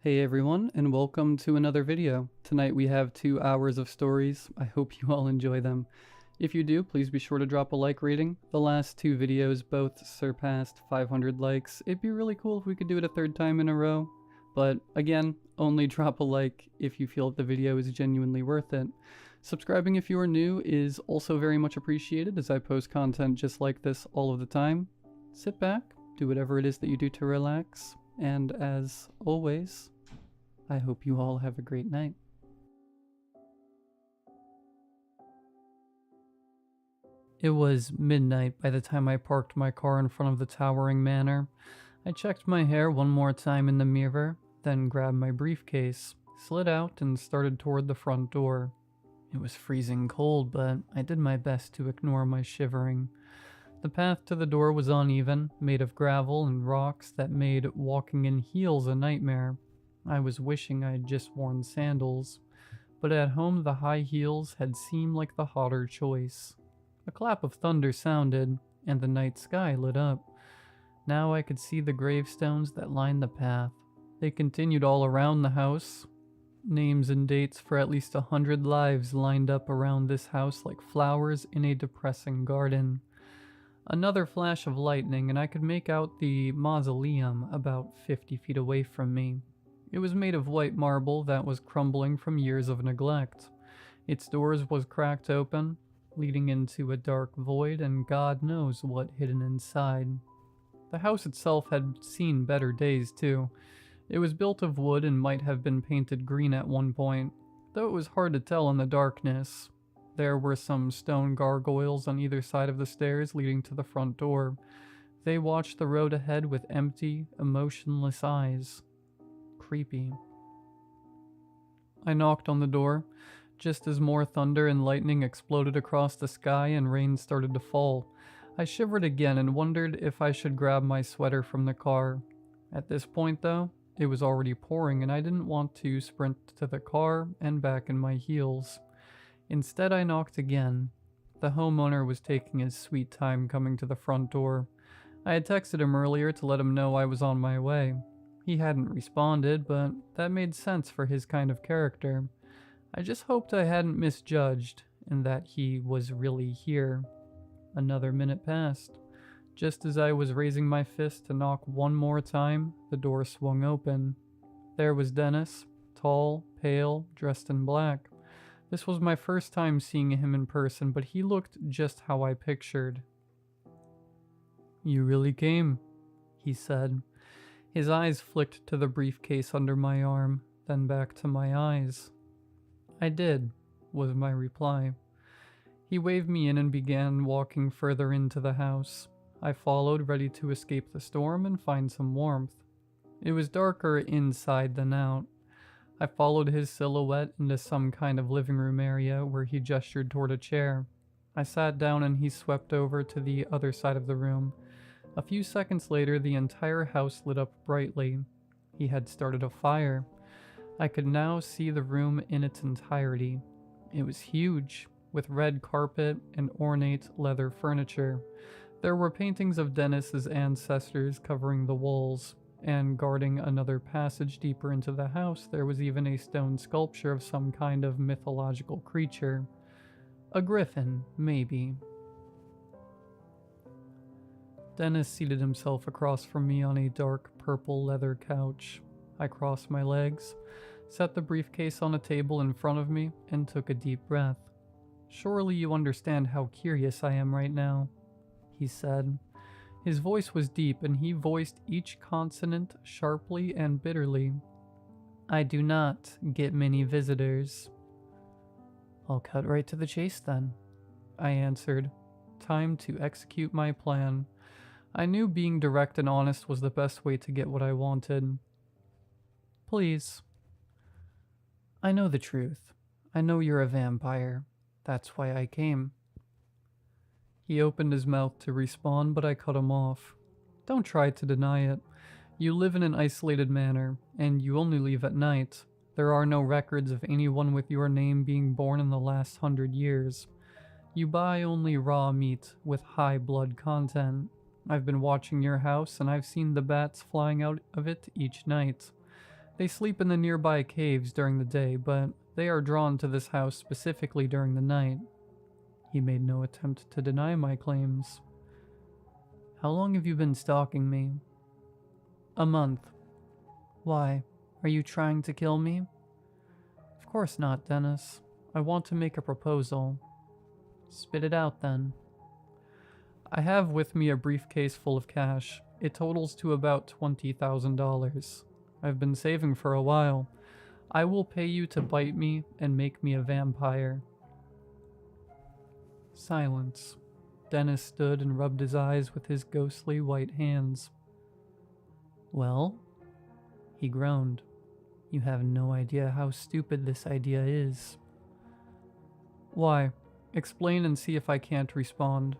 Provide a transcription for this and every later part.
Hey everyone, and welcome to another video. Tonight we have 2 hours of stories. I hope you all enjoy them. If you do, please be sure to drop a like rating. The last 2 videos both surpassed 500 likes. It'd be really cool if we could do it a third time in a row. But again, only drop a like if you feel that the video is genuinely worth it. Subscribing if you are new is also very much appreciated, as I post content just like this all of the time. Sit back, do whatever it is that you do to relax, and as always, I hope you all have a great night. It was midnight by the time I parked my car in front of the towering manor. I checked my hair one more time in the mirror, then grabbed my briefcase, slid out, and started toward the front door. It was freezing cold, but I did my best to ignore my shivering. The path to the door was uneven, made of gravel and rocks that made walking in heels a nightmare. I was wishing I had just worn sandals, but at home the high heels had seemed like the hotter choice. A clap of thunder sounded, and the night sky lit up. Now I could see the gravestones that lined the path. They continued all around the house. Names and dates for at least 100 lives lined up around this house like flowers in a depressing garden. Another flash of lightning, and I could make out the mausoleum about 50 feet away from me. It was made of white marble that was crumbling from years of neglect. Its doors was cracked open, leading into a dark void, and God knows what hidden inside. The house itself had seen better days too. It was built of wood and might have been painted green at one point, though it was hard to tell in the darkness. There were some stone gargoyles on either side of the stairs leading to the front door. They watched the road ahead with empty, emotionless eyes. Creepy. I knocked on the door, just as more thunder and lightning exploded across the sky and rain started to fall. I shivered again and wondered if I should grab my sweater from the car. At this point, though, it was already pouring and I didn't want to sprint to the car and back in my heels. Instead, I knocked again. The homeowner was taking his sweet time coming to the front door. I had texted him earlier to let him know I was on my way. He hadn't responded, but that made sense for his kind of character. I just hoped I hadn't misjudged, and that he was really here. Another minute passed. Just as I was raising my fist to knock one more time, the door swung open. There was Dennis, tall, pale, dressed in black. This was my first time seeing him in person, but he looked just how I pictured. "You really came," he said. His eyes flicked to the briefcase under my arm, then back to my eyes. "I did," was my reply. He waved me in and began walking further into the house. I followed, ready to escape the storm and find some warmth. It was darker inside than out. I followed his silhouette into some kind of living room area where he gestured toward a chair. I sat down and he swept over to the other side of the room. A few seconds later, the entire house lit up brightly. He had started a fire. I could now see the room in its entirety. It was huge, with red carpet and ornate leather furniture. There were paintings of Dennis's ancestors covering the walls, and guarding another passage deeper into the house, there was even a stone sculpture of some kind of mythological creature. A griffin, maybe. Dennis seated himself across from me on a dark purple leather couch. I crossed my legs, set the briefcase on a table in front of me, and took a deep breath. "Surely you understand how curious I am right now," he said. His voice was deep, and he voiced each consonant sharply and bitterly. "I do not get many visitors." "I'll cut right to the chase then," I answered. Time to execute my plan. I knew being direct and honest was the best way to get what I wanted. "Please." "I know the truth. I know you're a vampire. That's why I came." He opened his mouth to respond, but I cut him off. "Don't try to deny it. You live in an isolated manor, and you only leave at night. There are no records of anyone with your name being born in the last 100 years. You buy only raw meat with high blood content. I've been watching your house, and I've seen the bats flying out of it each night. They sleep in the nearby caves during the day, but they are drawn to this house specifically during the night. He made no attempt to deny my claims. How long have you been stalking me? A month. Why? Are you trying to kill me? Of course not, Dennis. I want to make a proposal. Spit it out then. I have with me a briefcase full of cash. It totals to about $20,000. I've been saving for a while. I will pay you to bite me and make me a vampire. Silence. Dennis stood and rubbed his eyes with his ghostly white hands. Well? He groaned. You have no idea how stupid this idea is. Why? Explain and see if I can't respond.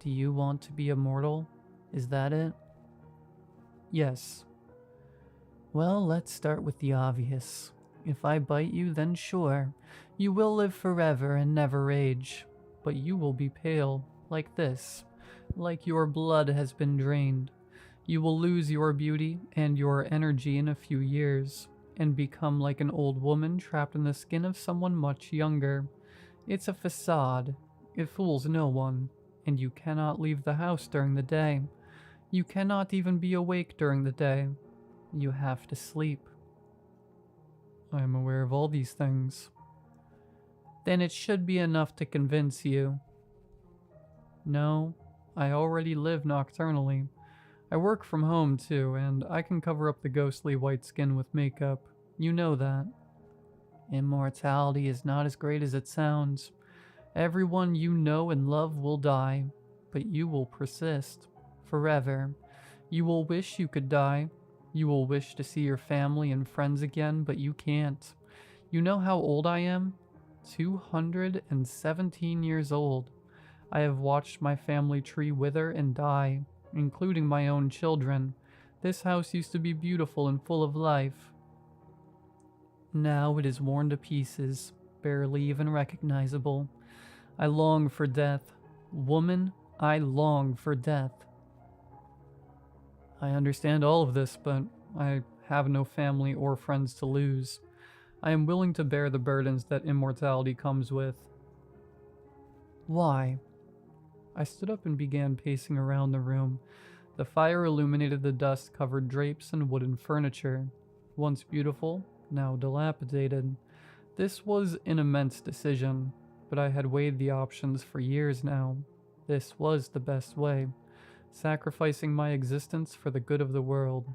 Do you want to be immortal? Is that it? Yes. Well, let's start with the obvious. If I bite you, then sure, you will live forever and never age. But you will be pale, like this, like your blood has been drained. You will lose your beauty and your energy in a few years, and become like an old woman trapped in the skin of someone much younger. It's a facade. It fools no one, and you cannot leave the house during the day. You cannot even be awake during the day. You have to sleep. I am aware of all these things. Then it should be enough to convince you. No, I already live nocturnally. I work from home too, and I can cover up the ghostly white skin with makeup. You know that. Immortality is not as great as it sounds. Everyone you know and love will die, but you will persist. Forever. You will wish you could die. You will wish to see your family and friends again, but you can't. You know how old I am? 217 years old. I have watched my family tree wither and die, including my own children. This house used to be beautiful and full of life. Now it is worn to pieces, barely even recognizable. I long for death. Woman, I long for death. I understand all of this, but I have no family or friends to lose. I am willing to bear the burdens that immortality comes with. Why? I stood up and began pacing around the room. The fire illuminated the dust-covered drapes and wooden furniture. Once beautiful, now dilapidated. This was an immense decision, but I had weighed the options for years now. This was the best way, sacrificing my existence for the good of the world.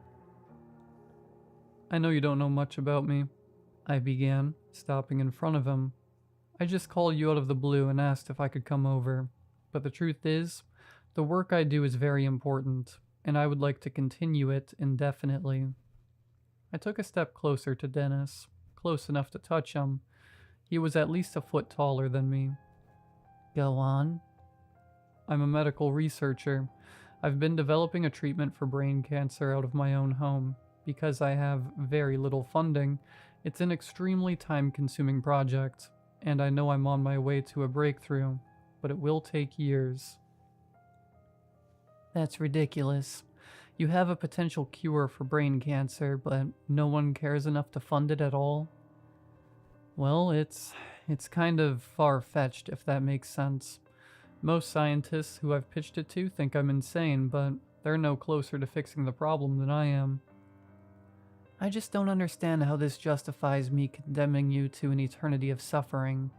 I know you don't know much about me, I began, stopping in front of him. I just called you out of the blue and asked if I could come over. But the truth is, the work I do is very important, and I would like to continue it indefinitely. I took a step closer to Dennis, close enough to touch him. He was at least a foot taller than me. Go on. I'm a medical researcher. I've been developing a treatment for brain cancer out of my own home. Because I have very little funding, it's an extremely time-consuming project, and I know I'm on my way to a breakthrough, but it will take years. That's ridiculous. You have a potential cure for brain cancer, but no one cares enough to fund it at all? Well, it's kind of far-fetched, if that makes sense. Most scientists who I've pitched it to think I'm insane, but they're no closer to fixing the problem than I am. I just don't understand how this justifies me condemning you to an eternity of suffering.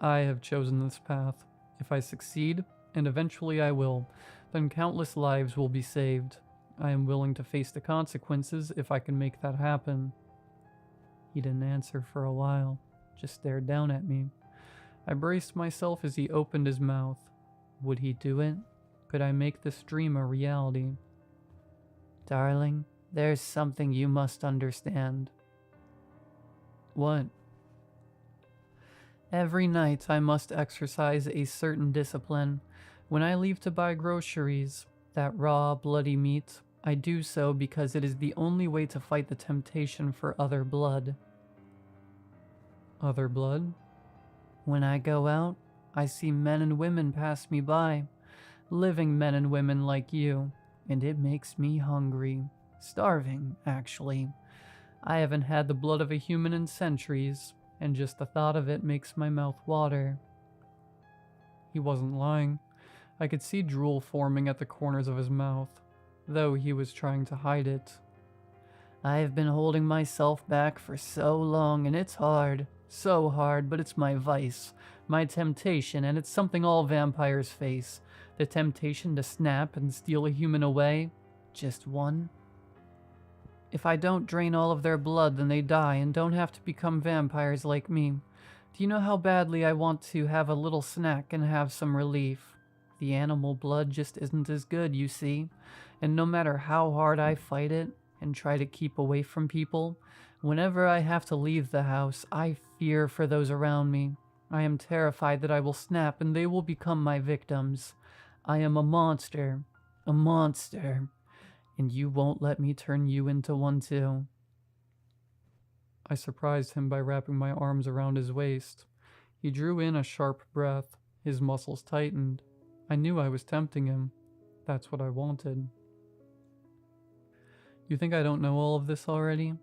I have chosen this path. If I succeed, and eventually I will, then countless lives will be saved. I am willing to face the consequences if I can make that happen. He didn't answer for a while, just stared down at me. I braced myself as he opened his mouth. Would he do it? Could I make this dream a reality? Darling, there's something you must understand. What? Every night I must exercise a certain discipline. When I leave to buy groceries, that raw, bloody meat, I do so because it is the only way to fight the temptation for other blood. Other blood? When I go out, I see men and women pass me by, living men and women like you, and it makes me hungry. Starving, actually. I haven't had the blood of a human in centuries, and just the thought of it makes my mouth water. He wasn't lying. I could see drool forming at the corners of his mouth, though he was trying to hide it. I have been holding myself back for so long, and it's hard. So hard, but it's my vice, my temptation, and it's something all vampires face. The temptation to snap and steal a human away. Just one. If I don't drain all of their blood, then they die and don't have to become vampires like me. Do you know how badly I want to have a little snack and have some relief? The animal blood just isn't as good, you see. And no matter how hard I fight it and try to keep away from people, whenever I have to leave the house, I fear for those around me. I am terrified that I will snap and they will become my victims. I am a monster. A monster. And you won't let me turn you into one too. I surprised him by wrapping my arms around his waist. He drew in a sharp breath. His muscles tightened. I knew I was tempting him. That's what I wanted. You think I don't know all of this already?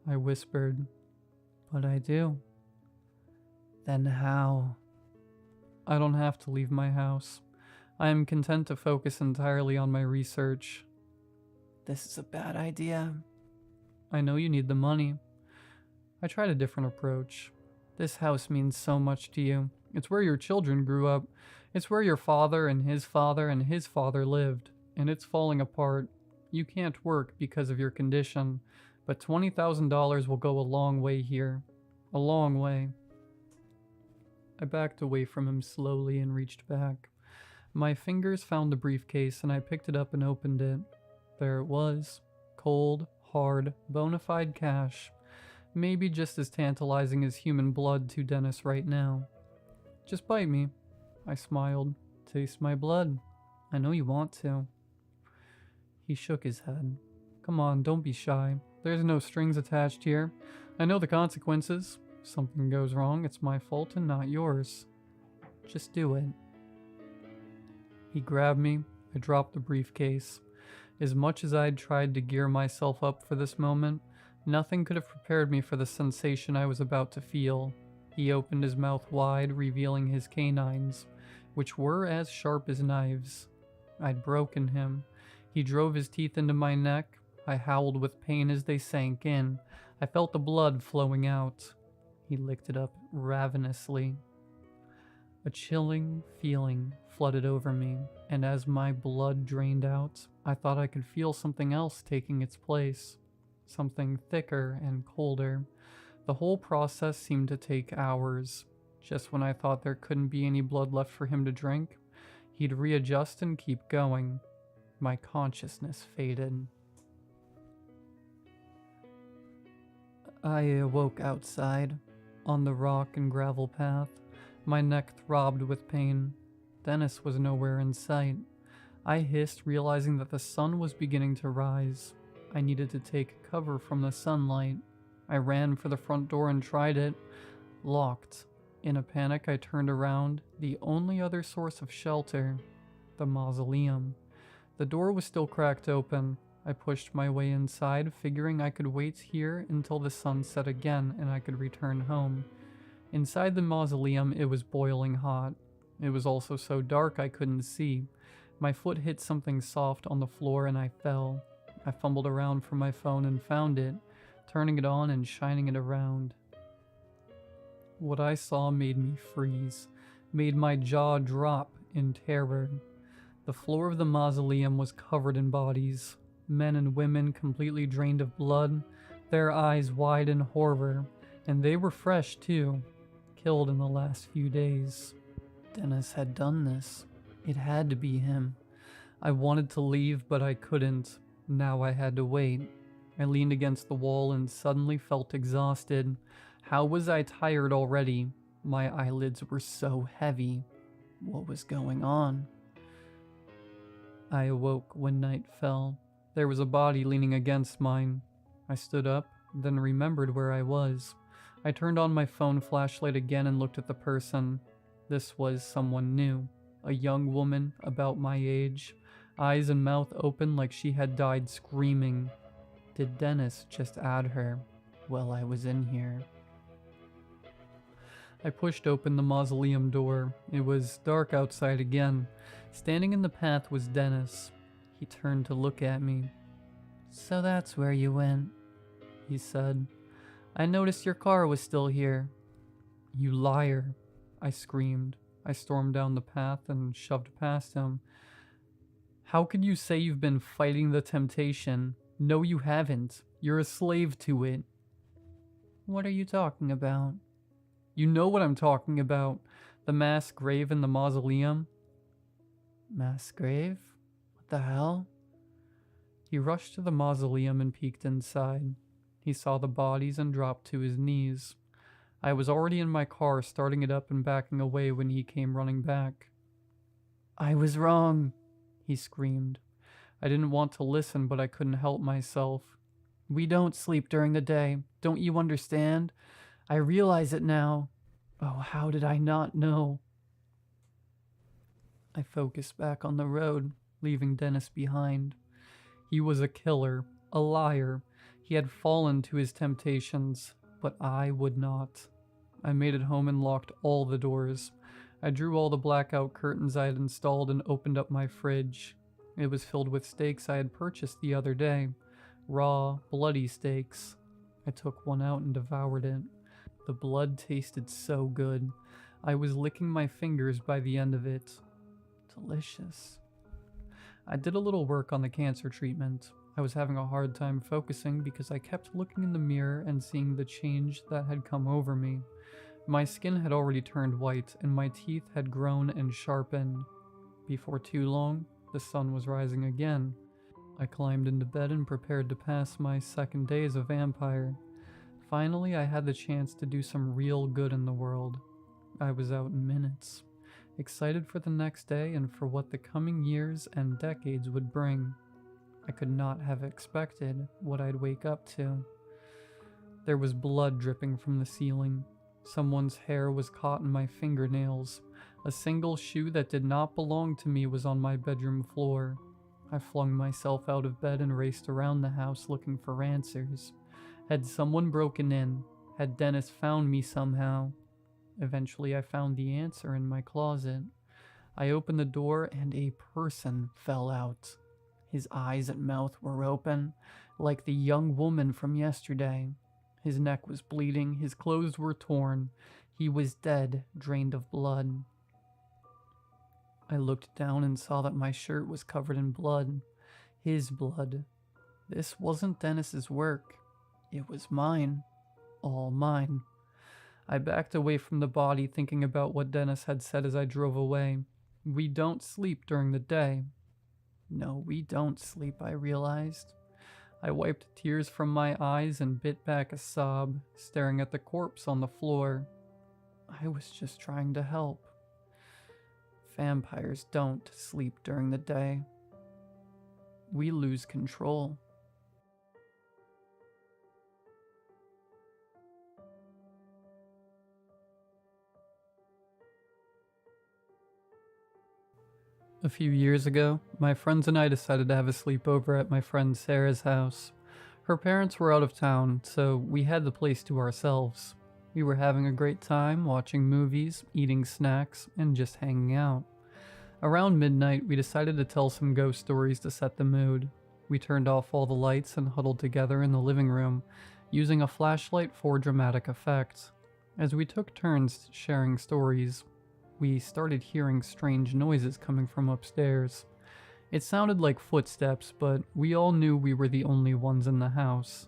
I whispered. But I do. Then how? I don't have to leave my house. I am content to focus entirely on my research. This is a bad idea. I know you need the money. I tried a different approach. This house means so much to you. It's where your children grew up. It's where your father and his father lived. And it's falling apart. You can't work because of your condition. But $20,000 will go a long way here. A long way. I backed away from him slowly and reached back. My fingers found the briefcase and I picked it up and opened it. There it was. Cold, hard, bona fide cash. Maybe just as tantalizing as human blood to Dennis right now. Just bite me. I smiled. Taste my blood. I know you want to. He shook his head. Come on, don't be shy. There's no strings attached here. I know the consequences. If something goes wrong, it's my fault and not yours. Just do it. He grabbed me. I dropped the briefcase. As much as I'd tried to gear myself up for this moment, nothing could have prepared me for the sensation I was about to feel. He opened his mouth wide, revealing his canines, which were as sharp as knives. I'd broken him. He drove his teeth into my neck. I howled with pain as they sank in. I felt the blood flowing out. He licked it up ravenously. A chilling feeling flooded over me, and as my blood drained out, I thought I could feel something else taking its place. Something thicker and colder. The whole process seemed to take hours. Just when I thought there couldn't be any blood left for him to drink, he'd readjust and keep going. My consciousness faded. I awoke outside, on the rock and gravel path. My neck throbbed with pain. Dennis was nowhere in sight. I hissed, realizing that the sun was beginning to rise. I needed to take cover from the sunlight. I ran for the front door and tried it. Locked. In a panic, I turned around. The only other source of shelter. The mausoleum. The door was still cracked open. I pushed my way inside, figuring I could wait here until the sun set again and I could return home. Inside the mausoleum, it was boiling hot. It was also so dark I couldn't see. My foot hit something soft on the floor and I fell. I fumbled around for my phone and found it, turning it on and shining it around. What I saw made me freeze, made my jaw drop in terror. The floor of the mausoleum was covered in bodies, men and women completely drained of blood, their eyes wide in horror, and they were fresh too, killed in the last few days. Dennis had done this. It had to be him. I wanted to leave, but I couldn't. Now I had to wait. I leaned against the wall and suddenly felt exhausted. How was I tired already? My eyelids were so heavy. What was going on? I awoke when night fell. There was a body leaning against mine. I stood up, then remembered where I was. I turned on my phone flashlight again and looked at the person. This was someone new. A young woman, about my age. eyes and mouth open like she had died screaming. Did Dennis just add her while I was in here? I pushed open the mausoleum door. It was dark outside again. Standing in the path was Dennis. He turned to look at me. "So that's where you went," he said. "I noticed your car was still here." "You liar," I screamed. I stormed down the path and shoved past him. "How could you say you've been fighting the temptation? No, you haven't. You're a slave to it." "What are you talking about?" "You know what I'm talking about. The mass grave in the mausoleum." "Mass grave? What the hell?" He rushed to the mausoleum and peeked inside. He saw the bodies and dropped to his knees. I was already in my car, starting it up and backing away when he came running back. "I was wrong," he screamed. I didn't want to listen, but I couldn't help myself. "We don't sleep during the day. Don't you understand? I realize it now. Oh, how did I not know?" I focused back on the road, leaving Dennis behind. He was a killer, a liar. He had fallen to his temptations, but I would not. I made it home and locked all the doors. I drew all the blackout curtains I had installed and opened up my fridge. It was filled with steaks I had purchased the other day. Raw, bloody steaks. I took one out and devoured it. The blood tasted so good. I was licking my fingers by the end of it. Delicious. I did a little work on the cancer treatment. I was having a hard time focusing because I kept looking in the mirror and seeing the change that had come over me. My skin had already turned white and my teeth had grown and sharpened. Before too long, the sun was rising again. I climbed into bed and prepared to pass my second day as a vampire. Finally, I had the chance to do some real good in the world. I was out in minutes, excited for the next day and for what the coming years and decades would bring. I could not have expected what I'd wake up to. There was blood dripping from the ceiling. Someone's hair was caught in my fingernails. A single shoe that did not belong to me was on my bedroom floor. I flung myself out of bed and raced around the house looking for answers. Had someone broken in? Had Dennis found me somehow? Eventually I found the answer in my closet. I opened the door and a person fell out. His eyes and mouth were open, like the young woman from yesterday. His neck was bleeding, his clothes were torn. He was dead, drained of blood. I looked down and saw that my shirt was covered in blood. His blood. This wasn't Dennis's work. It was mine. All mine. I backed away from the body, thinking about what Dennis had said as I drove away. We don't sleep during the day. No, we don't sleep, I realized. I wiped tears from my eyes and bit back a sob, staring at the corpse on the floor. I was just trying to help. Vampires don't sleep during the day. We lose control. A few years ago, my friends and I decided to have a sleepover at my friend Sarah's house. Her parents were out of town, so we had the place to ourselves. We were having a great time watching movies, eating snacks, and just hanging out. Around midnight, we decided to tell some ghost stories to set the mood. We turned off all the lights and huddled together in the living room, using a flashlight for dramatic effect. As we took turns sharing stories, we started hearing strange noises coming from upstairs. It sounded like footsteps, but we all knew we were the only ones in the house.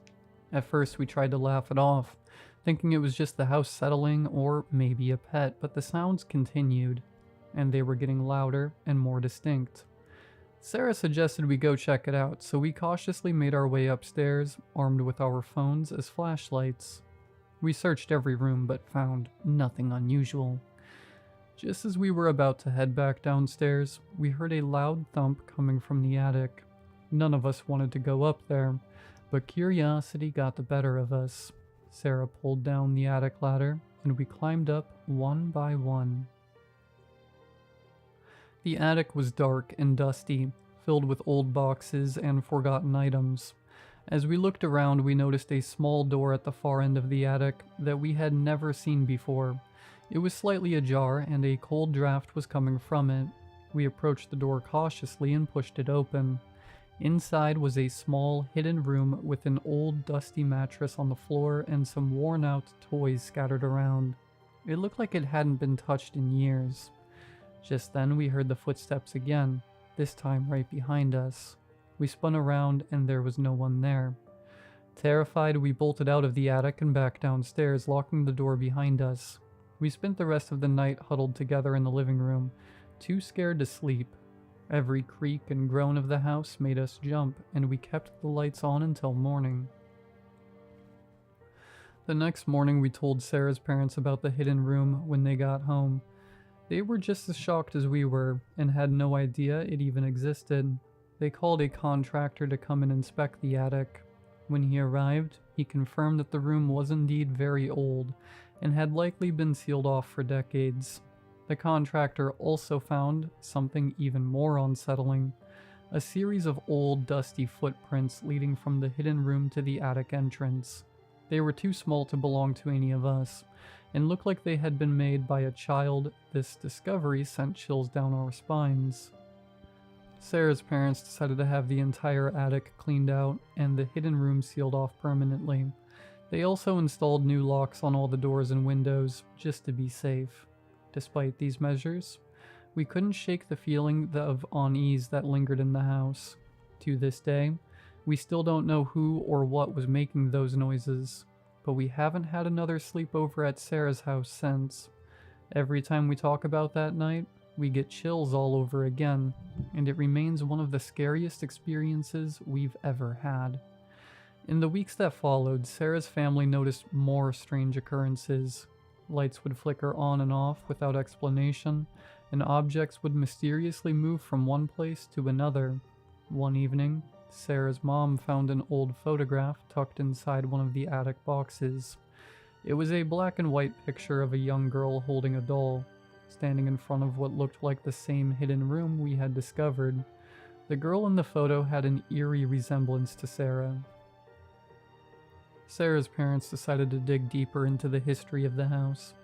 At first we tried to laugh it off, thinking it was just the house settling or maybe a pet, but the sounds continued, and they were getting louder and more distinct. Sarah suggested we go check it out, so we cautiously made our way upstairs, armed with our phones as flashlights. We searched every room but found nothing unusual. Just as we were about to head back downstairs, we heard a loud thump coming from the attic. None of us wanted to go up there, but curiosity got the better of us. Sarah pulled down the attic ladder, and we climbed up one by one. The attic was dark and dusty, filled with old boxes and forgotten items. As we looked around, we noticed a small door at the far end of the attic that we had never seen before. It was slightly ajar, and a cold draft was coming from it. We approached the door cautiously and pushed it open. Inside was a small, hidden room with an old, dusty mattress on the floor and some worn-out toys scattered around. It looked like it hadn't been touched in years. Just then, we heard the footsteps again, this time right behind us. We spun around, and there was no one there. Terrified, we bolted out of the attic and back downstairs, locking the door behind us. We spent the rest of the night huddled together in the living room, too scared to sleep. Every creak and groan of the house made us jump, and we kept the lights on until morning. The next morning, we told Sarah's parents about the hidden room when they got home. They were just as shocked as we were, and had no idea it even existed. They called a contractor to come and inspect the attic. When he arrived, he confirmed that the room was indeed very old, and had likely been sealed off for decades. The contractor also found something even more unsettling: a series of old, dusty footprints leading from the hidden room to the attic entrance. They were too small to belong to any of us, and looked like they had been made by a child. This discovery sent chills down our spines. Sarah's parents decided to have the entire attic cleaned out and the hidden room sealed off permanently. They also installed new locks on all the doors and windows, just to be safe. Despite these measures, we couldn't shake the feeling of unease that lingered in the house. To this day, we still don't know who or what was making those noises, but we haven't had another sleepover at Sarah's house since. Every time we talk about that night, we get chills all over again, and it remains one of the scariest experiences we've ever had. In the weeks that followed, Sarah's family noticed more strange occurrences. Lights would flicker on and off without explanation, and objects would mysteriously move from one place to another. One evening, Sarah's mom found an old photograph tucked inside one of the attic boxes. It was a black and white picture of a young girl holding a doll, standing in front of what looked like the same hidden room we had discovered. The girl in the photo had an eerie resemblance to Sarah. Sarah's parents decided to dig deeper into the history of the house.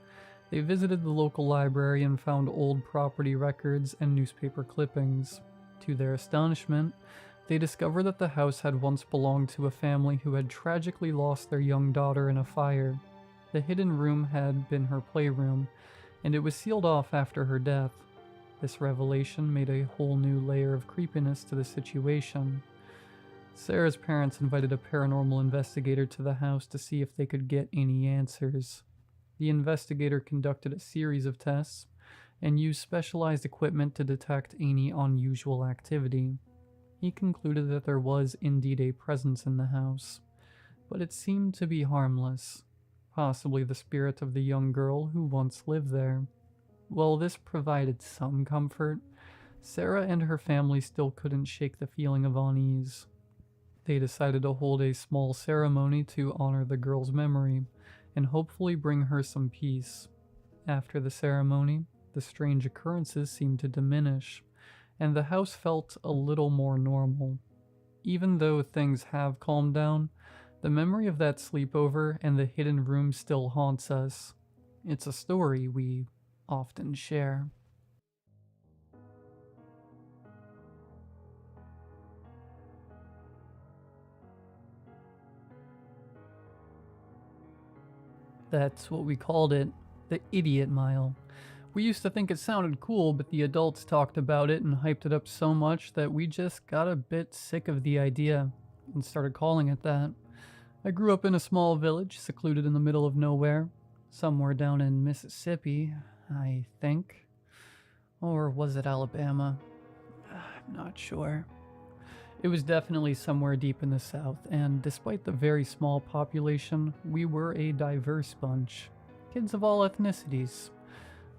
They visited the local library and found old property records and newspaper clippings. To their astonishment, they discovered that the house had once belonged to a family who had tragically lost their young daughter in a fire. The hidden room had been her playroom, and it was sealed off after her death. This revelation made a whole new layer of creepiness to the situation. Sarah's parents invited a paranormal investigator to the house to see if they could get any answers. The investigator conducted a series of tests and used specialized equipment to detect any unusual activity. He concluded that there was indeed a presence in the house, but it seemed to be harmless, possibly the spirit of the young girl who once lived there. While this provided some comfort, Sarah and her family still couldn't shake the feeling of unease. They decided to hold a small ceremony to honor the girl's memory and hopefully bring her some peace. After the ceremony, the strange occurrences seemed to diminish, and the house felt a little more normal. Even though things have calmed down, the memory of that sleepover and the hidden room still haunts us. It's a story we often share. That's what we called it, the Idiot Mile. We used to think it sounded cool, but the adults talked about it and hyped it up so much that we just got a bit sick of the idea and started calling it that. I grew up in a small village secluded in the middle of nowhere, somewhere down in Mississippi, I think. Or was it Alabama? I'm not sure. It was definitely somewhere deep in the south, and despite the very small population, we were a diverse bunch. Kids of all ethnicities.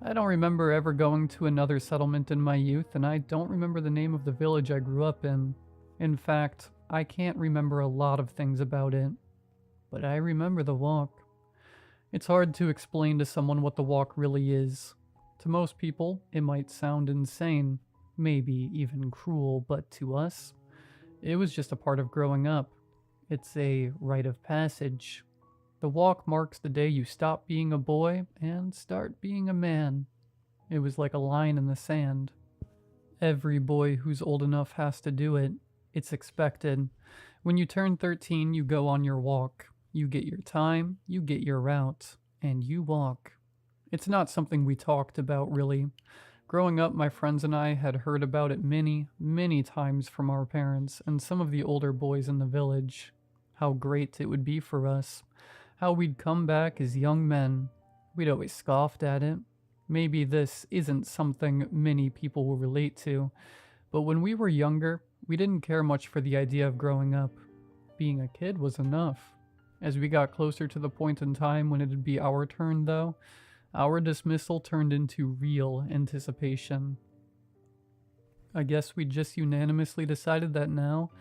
I don't remember ever going to another settlement in my youth, and I don't remember the name of the village I grew up in. In fact, I can't remember a lot of things about it. But I remember the walk. It's hard to explain to someone what the walk really is. To most people, it might sound insane. maybe even cruel, but to us, it was just a part of growing up. It's a rite of passage. The walk marks the day you stop being a boy and start being a man. It was like a line in the sand. Every boy who's old enough has to do it. It's expected. When you turn 13, you go on your walk. You get your time, you get your route, and you walk. It's not something we talked about, really. Growing up, my friends and I had heard about it many, many times from our parents and some of the older boys in the village. How great it would be for us. How we'd come back as young men. We'd always scoffed at it. Maybe this isn't something many people will relate to, but when we were younger, we didn't care much for the idea of growing up. Being a kid was enough. As we got closer to the point in time when it'd be our turn, though, our dismissal turned into real anticipation. I guess we just unanimously decided that now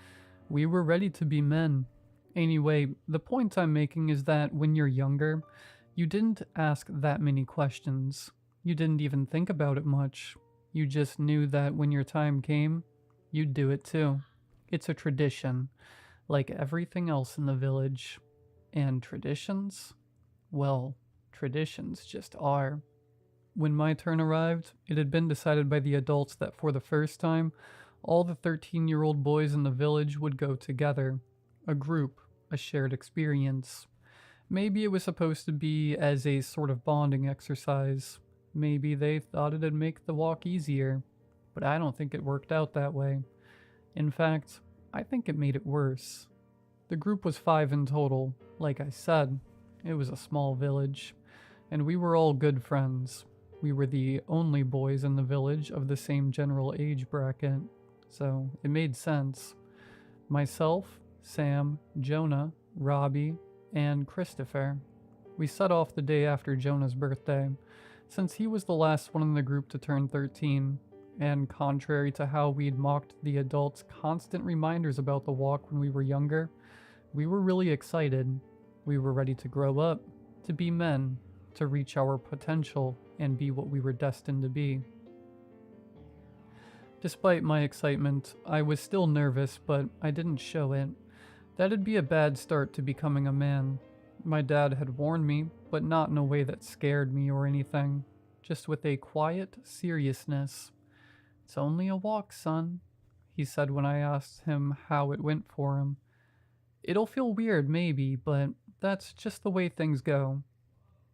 we were ready to be men. Anyway, the point I'm making is that when you're younger, you didn't ask that many questions. You didn't even think about it much. You just knew that when your time came, you'd do it too. It's a tradition, like everything else in the village. And traditions? Well, traditions just are. When my turn arrived, it had been decided by the adults that for the first time, all the 13-year-old boys in the village would go together. A group, a shared experience. Maybe it was supposed to be as a sort of bonding exercise. Maybe they thought it'd make the walk easier, but I don't think it worked out that way. In fact, I think it made it worse. The group was 5 in total. Like I said, it was a small village, and we were all good friends. We were the only boys in the village of the same general age bracket, so it made sense. Myself, Sam, Jonah, Robbie, and Christopher. We set off the day after Jonah's birthday, since he was the last one in the group to turn 13, and contrary to how we'd mocked the adults' constant reminders about the walk when we were younger, we were really excited. We were ready to grow up, to be men, to reach our potential, and be what we were destined to be. Despite my excitement, I was still nervous, but I didn't show it. That'd be a bad start to becoming a man. My dad had warned me, but not in a way that scared me or anything. Just with a quiet seriousness. "It's only a walk, son," he said when I asked him how it went for him. "It'll feel weird, maybe, but that's just the way things go."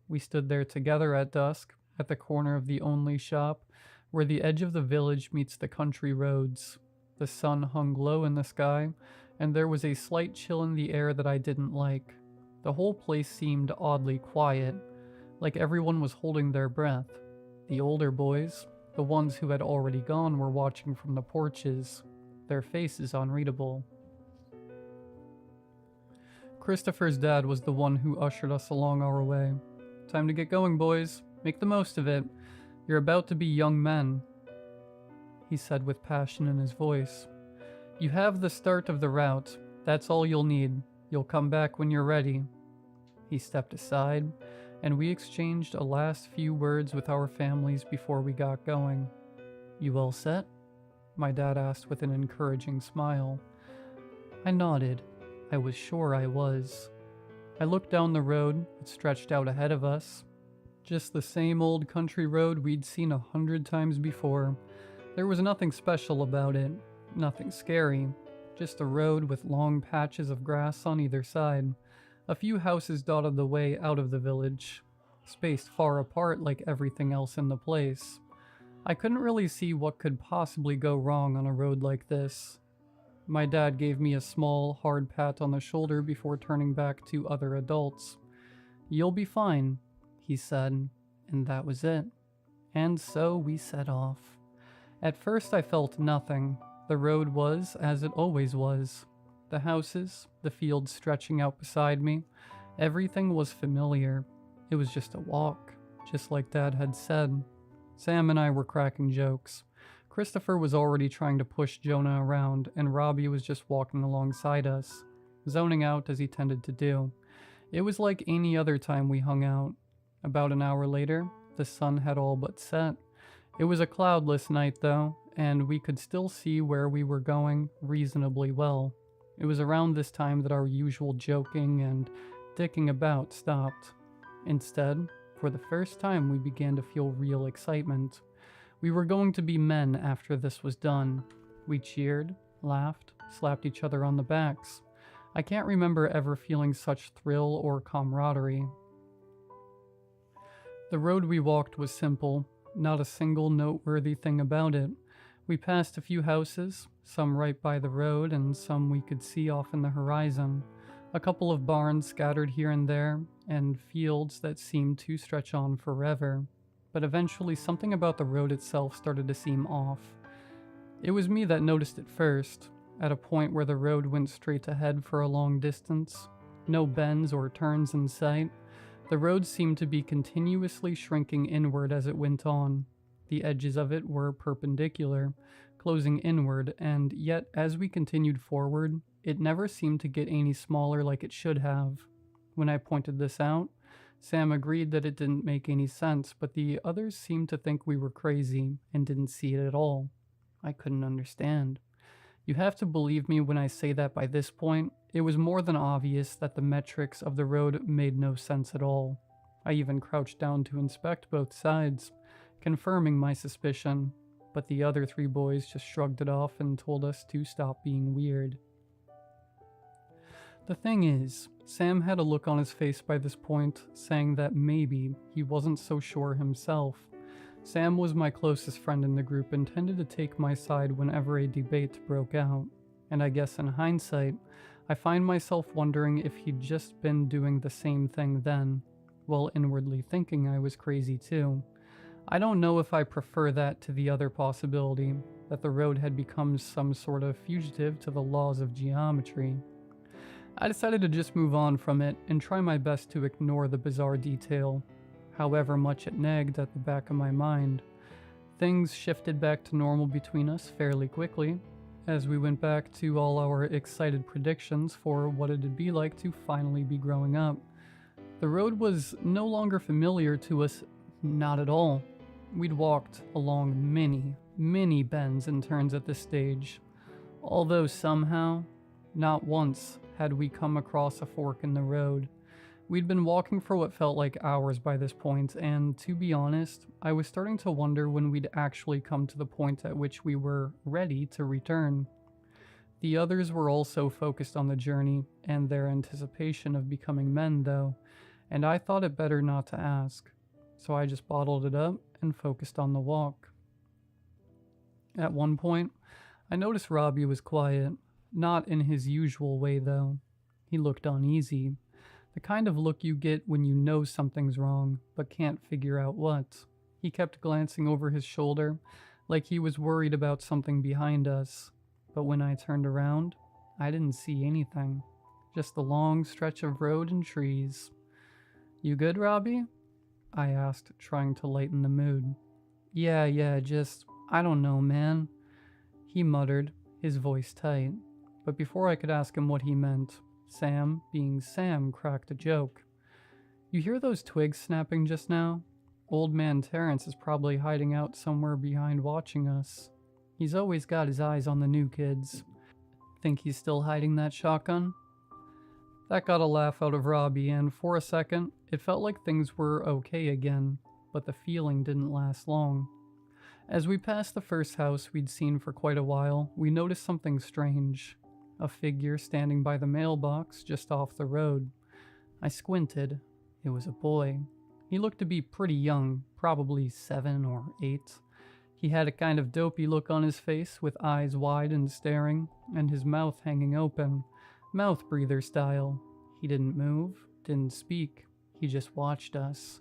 We stood there together at dusk, at the corner of the only shop, where the edge of the village meets the country roads. The sun hung low in the sky, and there was a slight chill in the air that I didn't like. The whole place seemed oddly quiet, like everyone was holding their breath. The older boys, the ones who had already gone, were watching from the porches, their faces unreadable. Christopher's dad was the one who ushered us along our way. "Time to get going, boys. Make the most of it. You're about to be young men," he said with passion in his voice. "You have the start of the route. That's all you'll need. You'll come back when you're ready." He stepped aside, and we exchanged a last few words with our families before we got going. "You all set?" my dad asked with an encouraging smile. I nodded. I was sure I was. I looked down the road that stretched out ahead of us. Just the same old country road we'd seen 100 times before. There was nothing special about it, nothing scary. Just a road with long patches of grass on either side. A few houses dotted the way out of the village, spaced far apart like everything else in the place. I couldn't really see what could possibly go wrong on a road like this. My dad gave me a small, hard pat on the shoulder before turning back to other adults. "You'll be fine," he said, and that was it. And so we set off. At first I felt nothing. The road was as it always was. The houses, the fields stretching out beside me, everything was familiar. It was just a walk, just like Dad had said. Sam and I were cracking jokes. Christopher was already trying to push Jonah around, and Robbie was just walking alongside us, zoning out as he tended to do. It was like any other time we hung out. About an hour later, the sun had all but set. It was a cloudless night, though, and we could still see where we were going reasonably well. It was around this time that our usual joking and dicking about stopped. Instead, for the first time, we began to feel real excitement. We were going to be men after this was done. We cheered, laughed, slapped each other on the backs. I can't remember ever feeling such thrill or camaraderie. The road we walked was simple, not a single noteworthy thing about it. We passed a few houses, some right by the road and some we could see off in the horizon. A couple of barns scattered here and there, and fields that seemed to stretch on forever. But eventually something about the road itself started to seem off. It was me that noticed it first, at a point where the road went straight ahead for a long distance. No bends or turns in sight. The road seemed to be continuously shrinking inward as it went on. The edges of it were perpendicular, closing inward, and yet as we continued forward, it never seemed to get any smaller like it should have. When I pointed this out, Sam agreed that it didn't make any sense, but the others seemed to think we were crazy and didn't see it at all. I couldn't understand. You have to believe me when I say that by this point, it was more than obvious that the metrics of the road made no sense at all. I even crouched down to inspect both sides, confirming my suspicion, but the other three boys just shrugged it off and told us to stop being weird. The thing is, Sam had a look on his face by this point, saying that maybe he wasn't so sure himself. Sam was my closest friend in the group and tended to take my side whenever a debate broke out, and I guess in hindsight, I find myself wondering if he'd just been doing the same thing then, while inwardly thinking I was crazy too. I don't know if I prefer that to the other possibility, that the road had become some sort of fugitive to the laws of geometry. I decided to just move on from it and try my best to ignore the bizarre detail, however much it nagged at the back of my mind. Things shifted back to normal between us fairly quickly, as we went back to all our excited predictions for what it'd be like to finally be growing up. The road was no longer familiar to us, not at all. We'd walked along many bends and turns at this stage, although somehow, not once had we come across a fork in the road. We'd been walking for what felt like hours by this point, and to be honest, I was starting to wonder when we'd actually come to the point at which we were ready to return. The others were also focused on the journey and their anticipation of becoming men, though, and I thought it better not to ask, so I just bottled it up and focused on the walk. At one point, I noticed Robbie was quiet, not in his usual way though. He looked uneasy, the kind of look you get when you know something's wrong, but can't figure out what. He kept glancing over his shoulder, like he was worried about something behind us, but when I turned around, I didn't see anything, just the long stretch of road and trees. "You good, Robbie?" I asked, trying to lighten the mood. Yeah, just, I don't know, man," he muttered, his voice tight. But before I could ask him what he meant, Sam, being Sam, cracked a joke. "You hear those twigs snapping just now? Old man Terrence is probably hiding out somewhere behind watching us. He's always got his eyes on the new kids. Think he's still hiding that shotgun?" That got a laugh out of Robbie, and for a second, it felt like things were okay again, but the feeling didn't last long. As we passed the first house we'd seen for quite a while, we noticed something strange. A figure standing by the mailbox just off the road. I squinted. It was a boy. He looked to be pretty young, probably 7 or 8. He had a kind of dopey look on his face, with eyes wide and staring, and his mouth hanging open, mouth breather style. He didn't move, didn't speak. He just watched us.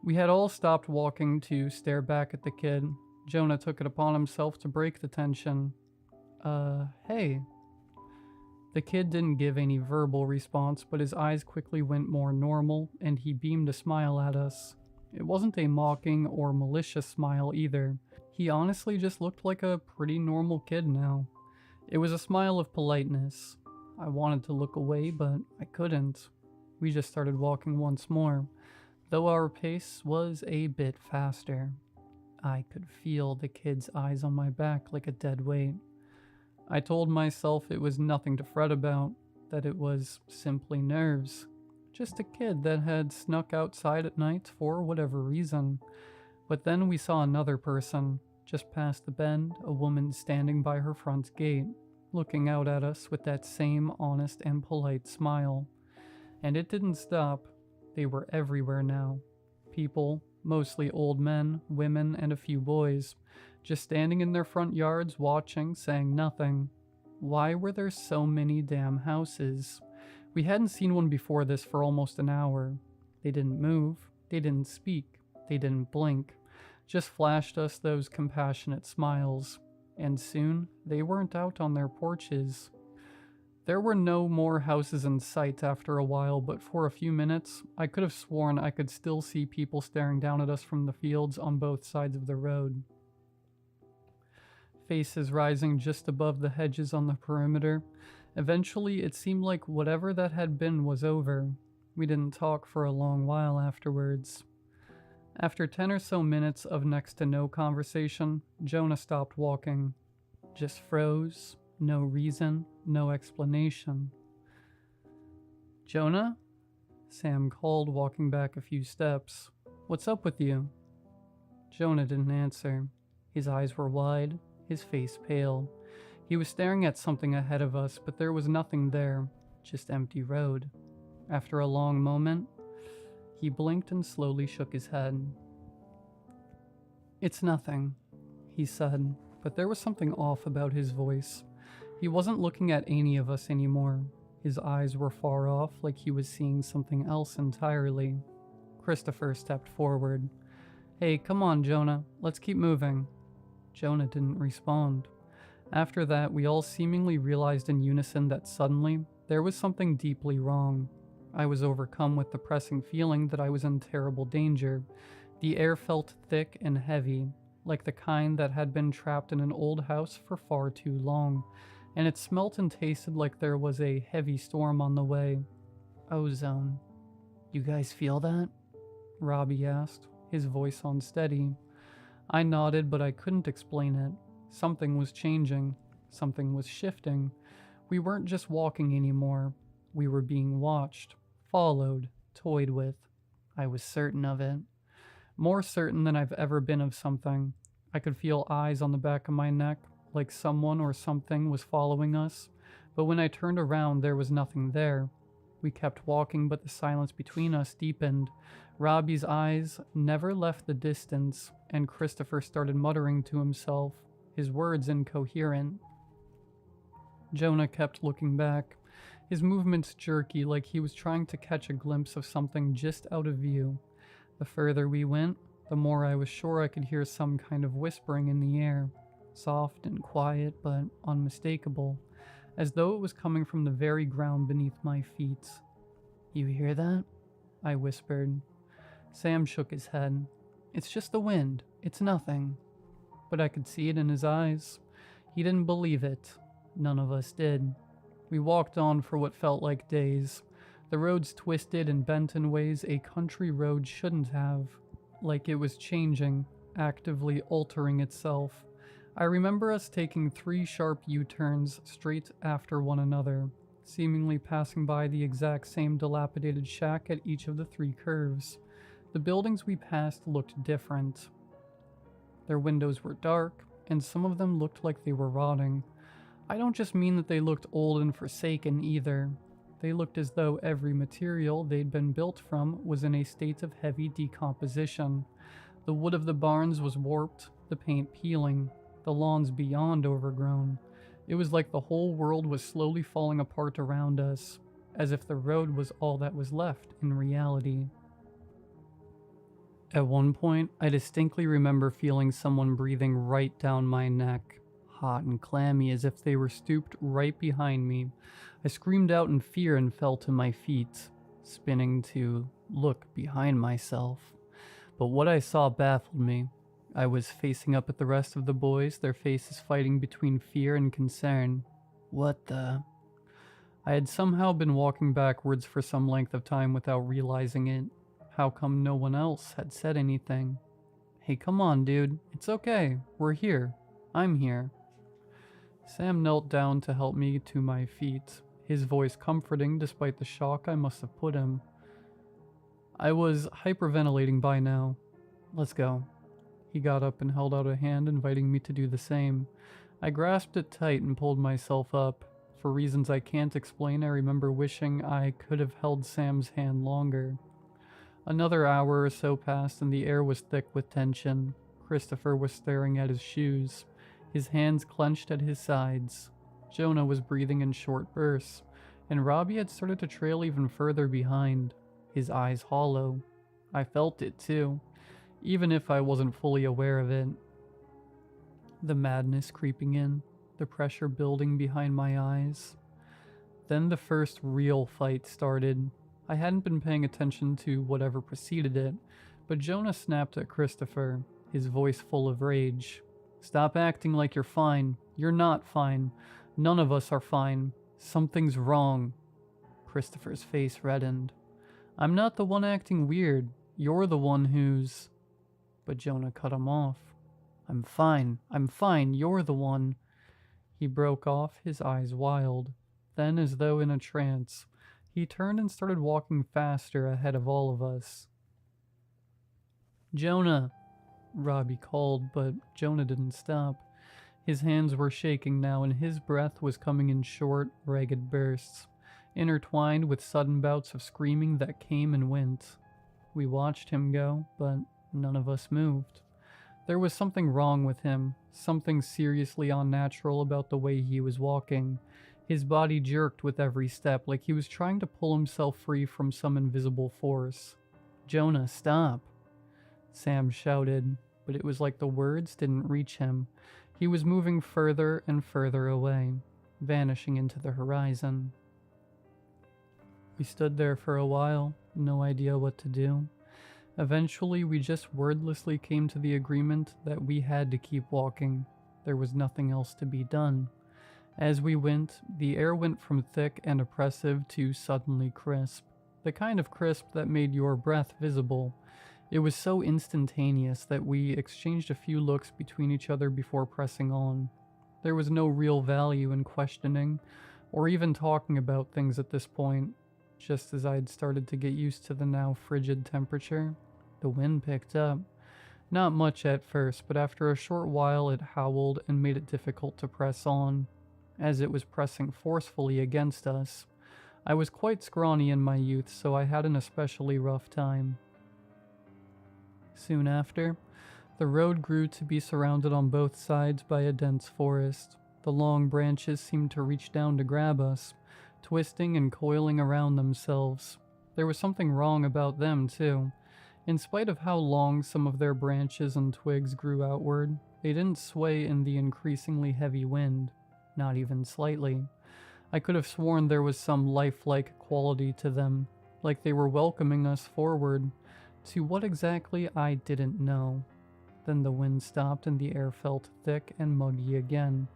We had all stopped walking to stare back at the kid. Jonah took it upon himself to break the tension. Hey." The kid didn't give any verbal response, but his eyes quickly went more normal, and he beamed a smile at us. It wasn't a mocking or malicious smile either. He honestly just looked like a pretty normal kid now. It was a smile of politeness. I wanted to look away, but I couldn't. We just started walking once more, though our pace was a bit faster. I could feel the kid's eyes on my back like a dead weight. I told myself it was nothing to fret about, that it was simply nerves. Just a kid that had snuck outside at night for whatever reason. But then we saw another person, just past the bend, a woman standing by her front gate, looking out at us with that same honest and polite smile. And it didn't stop. They were everywhere now. People, mostly old men, women, and a few boys, just standing in their front yards watching, saying nothing. Why were there so many damn houses? We hadn't seen one before this for almost an hour. They didn't move, they didn't speak, they didn't blink, just flashed us those compassionate smiles. And soon, they weren't out on their porches. There were no more houses in sight after a while, but for a few minutes, I could have sworn I could still see people staring down at us from the fields on both sides of the road. Faces rising just above the hedges on the perimeter. Eventually, it seemed like whatever that had been was over. We didn't talk for a long while afterwards. After 10 or so minutes of next to no conversation, Jonah stopped walking. Just froze. No reason, no explanation. "Jonah?" Sam called, walking back a few steps. "What's up with you?" Jonah didn't answer. His eyes were wide, his face pale. He was staring at something ahead of us, but there was nothing there, just empty road. After a long moment, he blinked and slowly shook his head. "It's nothing," he said, but there was something off about his voice. He wasn't looking at any of us anymore. His eyes were far off, like he was seeing something else entirely. Christopher stepped forward. "Hey, come on, Jonah. Let's keep moving." Jonah didn't respond. After that, we all seemingly realized in unison that suddenly, there was something deeply wrong. I was overcome with the pressing feeling that I was in terrible danger. The air felt thick and heavy, like the kind that had been trapped in an old house for far too long, and it smelt and tasted like there was a heavy storm on the way. "Ozone. You guys feel that?" Robbie asked, his voice unsteady. I nodded, but I couldn't explain it. Something was changing. Something was shifting. We weren't just walking anymore. We were being watched, followed, toyed with. I was certain of it. More certain than I've ever been of something. I could feel eyes on the back of my neck, like someone or something was following us, but when I turned around, there was nothing there. We kept walking, but the silence between us deepened. Robbie's eyes never left the distance, and Christopher started muttering to himself, his words incoherent. Jonah kept looking back, his movements jerky, like he was trying to catch a glimpse of something just out of view. The further we went, the more I was sure I could hear some kind of whispering in the air. Soft and quiet, but unmistakable, as though it was coming from the very ground beneath my feet. "You hear that?" I whispered. Sam shook his head. "It's just the wind. It's nothing." But I could see it in his eyes. He didn't believe it. None of us did. We walked on for what felt like days. The roads twisted and bent in ways a country road shouldn't have, like it was changing, actively altering itself. I remember us taking 3 sharp U-turns straight after one another, seemingly passing by the exact same dilapidated shack at each of the 3 curves. The buildings we passed looked different. Their windows were dark, and some of them looked like they were rotting. I don't just mean that they looked old and forsaken either. They looked as though every material they'd been built from was in a state of heavy decomposition. The wood of the barns was warped, the paint peeling, the lawns beyond overgrown. It was like the whole world was slowly falling apart around us, as if the road was all that was left in reality. At one point, I distinctly remember feeling someone breathing right down my neck, hot and clammy as if they were stooped right behind me. I screamed out in fear and fell to my feet, spinning to look behind myself. But what I saw baffled me. I was facing up at the rest of the boys, their faces fighting between fear and concern. What the? I had somehow been walking backwards for some length of time without realizing it. How come no one else had said anything? Hey, come on, dude. It's okay. We're here. I'm here. Sam knelt down to help me to my feet, his voice comforting despite the shock I must have put him. I was hyperventilating by now. Let's go. He got up and held out a hand, inviting me to do the same. I grasped it tight and pulled myself up. For reasons I can't explain, I remember wishing I could have held Sam's hand longer. Another hour or so passed and the air was thick with tension. Christopher was staring at his shoes, his hands clenched at his sides. Jonah was breathing in short bursts, and Robbie had started to trail even further behind, his eyes hollow. I felt it too, even if I wasn't fully aware of it. The madness creeping in, the pressure building behind my eyes. Then the first real fight started. I hadn't been paying attention to whatever preceded it, but Jonah snapped at Christopher, his voice full of rage. Stop acting like you're fine. You're not fine. None of us are fine. Something's wrong. Christopher's face reddened. I'm not the one acting weird. You're the one who's... But Jonah cut him off. I'm fine. I'm fine. You're the one. He broke off, his eyes wild. Then, as though in a trance, he turned and started walking faster ahead of all of us. Jonah, Robbie called, but Jonah didn't stop. His hands were shaking now, and his breath was coming in short, ragged bursts, intertwined with sudden bouts of screaming that came and went. We watched him go, but none of us moved. There was something wrong with him, something seriously unnatural about the way he was walking. His body jerked with every step, like he was trying to pull himself free from some invisible force. Jonah, stop! Sam shouted, but it was like the words didn't reach him. He was moving further and further away, vanishing into the horizon. We stood there for a while, no idea what to do. Eventually, we just wordlessly came to the agreement that we had to keep walking. There was nothing else to be done. As we went, the air went from thick and oppressive to suddenly crisp. The kind of crisp that made your breath visible. It was so instantaneous that we exchanged a few looks between each other before pressing on. There was no real value in questioning, or even talking about things at this point. Just as I had started to get used to the now frigid temperature, the wind picked up. Not much at first, but after a short while it howled and made it difficult to press on, as it was pressing forcefully against us. I was quite scrawny in my youth, so I had an especially rough time. Soon after, the road grew to be surrounded on both sides by a dense forest. The long branches seemed to reach down to grab us, twisting and coiling around themselves. There was something wrong about them, too. In spite of how long some of their branches and twigs grew outward, they didn't sway in the increasingly heavy wind, not even slightly. I could have sworn there was some lifelike quality to them, like they were welcoming us forward. To what exactly, I didn't know. Then the wind stopped and the air felt thick and muggy again.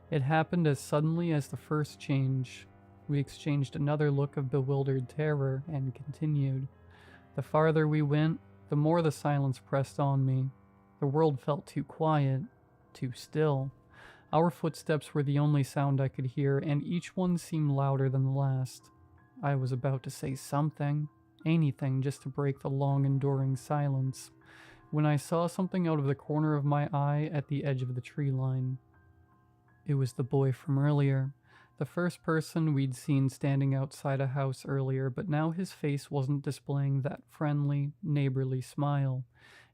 It happened as suddenly as the first change. We exchanged another look of bewildered terror and continued. The farther we went, the more the silence pressed on me. The world felt too quiet, too still. Our footsteps were the only sound I could hear, and each one seemed louder than the last. I was about to say something, anything, just to break the long, enduring silence, when I saw something out of the corner of my eye at the edge of the tree line. It was the boy from earlier. The first person we'd seen standing outside a house earlier, but now his face wasn't displaying that friendly, neighborly smile.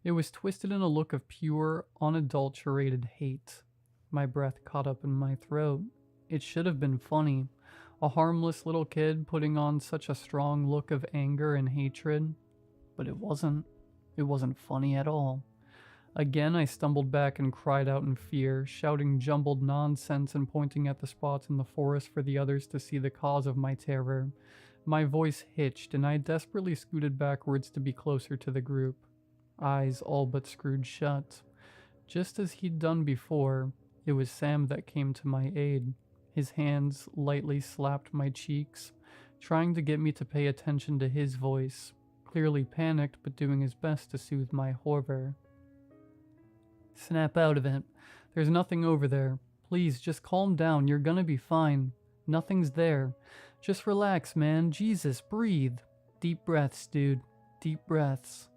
It was twisted in a look of pure, unadulterated hate. My breath caught up in my throat. It should have been funny. A harmless little kid putting on such a strong look of anger and hatred. But it wasn't. It wasn't funny at all. Again, I stumbled back and cried out in fear, shouting jumbled nonsense and pointing at the spots in the forest for the others to see the cause of my terror. My voice hitched, and I desperately scooted backwards to be closer to the group, eyes all but screwed shut. Just as he'd done before, it was Sam that came to my aid. His hands lightly slapped my cheeks, trying to get me to pay attention to his voice, clearly panicked but doing his best to soothe my horror. Snap out of it. There's nothing over there. Please, just calm down. You're gonna be fine. Nothing's there. Just relax, man. Jesus, breathe. Deep breaths, dude. Deep breaths.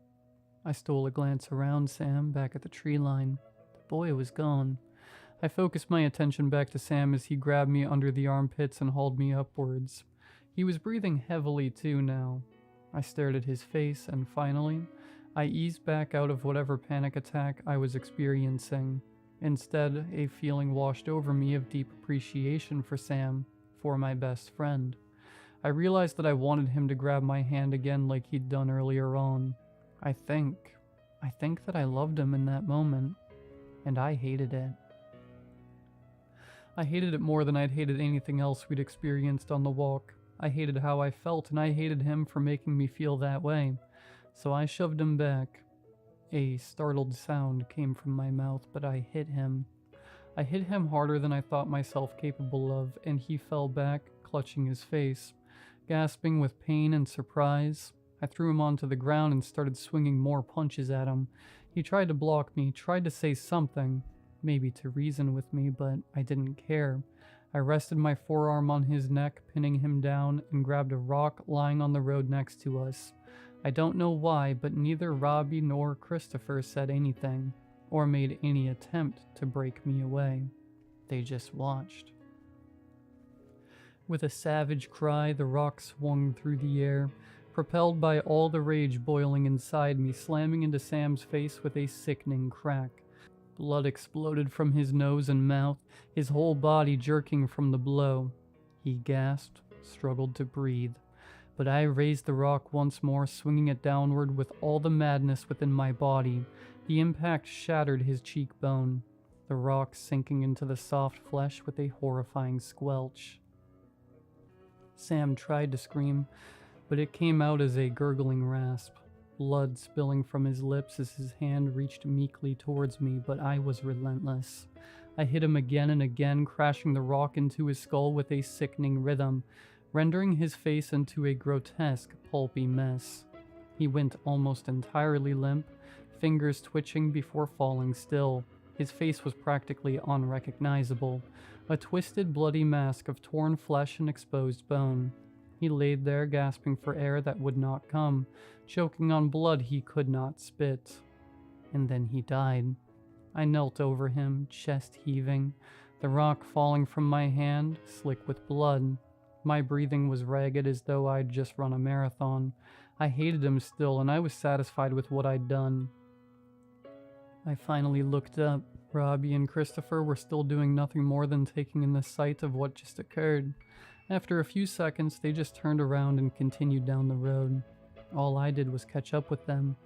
I stole a glance around Sam, back at the tree line. The boy was gone. I focused my attention back to Sam as he grabbed me under the armpits and hauled me upwards. He was breathing heavily too now. I stared at his face, and finally, I eased back out of whatever panic attack I was experiencing. Instead, a feeling washed over me of deep appreciation for Sam, for my best friend. I realized that I wanted him to grab my hand again like he'd done earlier on. I think that I loved him in that moment, and I hated it. I hated it more than I'd hated anything else we'd experienced on the walk. I hated how I felt, and I hated him for making me feel that way. So I shoved him back. A startled sound came from my mouth, but I hit him. I hit him harder than I thought myself capable of, and he fell back, clutching his face. Gasping with pain and surprise, I threw him onto the ground and started swinging more punches at him. He tried to block me, tried to say something, maybe to reason with me, but I didn't care. I rested my forearm on his neck, pinning him down, and grabbed a rock lying on the road next to us. I don't know why, but neither Robbie nor Christopher said anything, or made any attempt to break me away. They just watched. With a savage cry, the rock swung through the air, propelled by all the rage boiling inside me, slamming into Sam's face with a sickening crack. Blood exploded from his nose and mouth, his whole body jerking from the blow. He gasped, struggled to breathe. But I raised the rock once more, swinging it downward with all the madness within my body. The impact shattered his cheekbone, the rock sinking into the soft flesh with a horrifying squelch. Sam tried to scream, but it came out as a gurgling rasp, blood spilling from his lips as his hand reached meekly towards me, but I was relentless. I hit him again and again, crashing the rock into his skull with a sickening rhythm, rendering his face into a grotesque, pulpy mess. He went almost entirely limp, fingers twitching before falling still. His face was practically unrecognizable, a twisted, bloody mask of torn flesh and exposed bone. He laid there, gasping for air that would not come, choking on blood he could not spit. And then he died. I knelt over him, chest heaving, the rock falling from my hand, slick with blood. My breathing was ragged as though I'd just run a marathon. I hated him still, and I was satisfied with what I'd done. I finally looked up. Robbie and Christopher were still doing nothing more than taking in the sight of what just occurred. After a few seconds, they just turned around and continued down the road. All I did was catch up with them,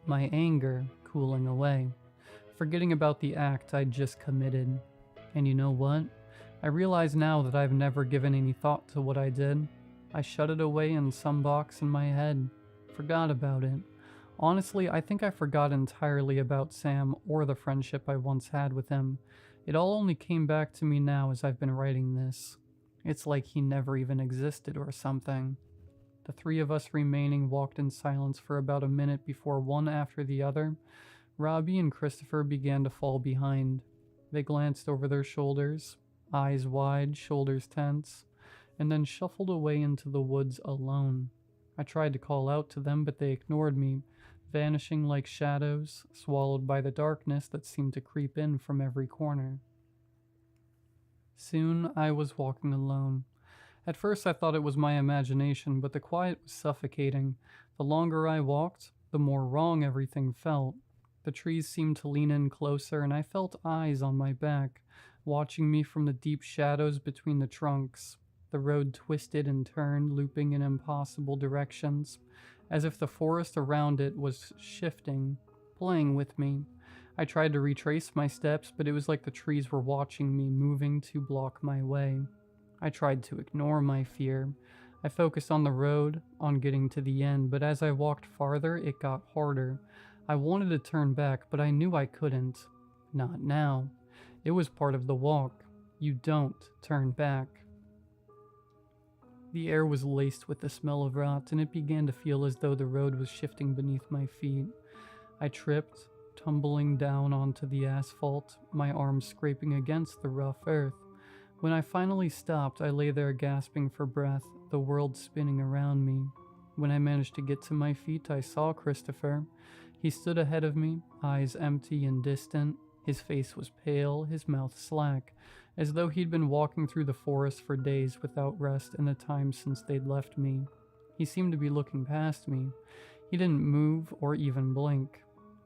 my anger cooling away, forgetting about the act I'd just committed. And you know what? I realize now that I've never given any thought to what I did. I shut it away in some box in my head, forgot about it. Honestly, I think I forgot entirely about Sam or the friendship I once had with him. It all only came back to me now as I've been writing this. It's like he never even existed or something. The three of us remaining walked in silence for about a minute before one after the other, Robbie and Christopher began to fall behind. They glanced over their shoulders, eyes wide, shoulders tense, and then shuffled away into the woods alone. I tried to call out to them, but they ignored me, vanishing like shadows, swallowed by the darkness that seemed to creep in from every corner. Soon I was walking alone. At first I thought it was my imagination, but the quiet was suffocating. The longer I walked, the more wrong everything felt. The trees seemed to lean in closer, and I felt eyes on my back, watching me from the deep shadows between the trunks. The road twisted and turned, looping in impossible directions, as if the forest around it was shifting, playing with me. I tried to retrace my steps, but it was like the trees were watching me, moving to block my way. I tried to ignore my fear. I focused on the road, on getting to the end, but as I walked farther, it got harder. I wanted to turn back, but I knew I couldn't. Not now. It was part of the walk. You don't turn back. The air was laced with the smell of rot, and it began to feel as though the road was shifting beneath my feet. I tripped, tumbling down onto the asphalt, my arms scraping against the rough earth. When I finally stopped, I lay there gasping for breath, the world spinning around me. When I managed to get to my feet, I saw Christopher. He stood ahead of me, eyes empty and distant. His face was pale, his mouth slack, as though he'd been walking through the forest for days without rest in the time since they'd left me. He seemed to be looking past me. He didn't move or even blink.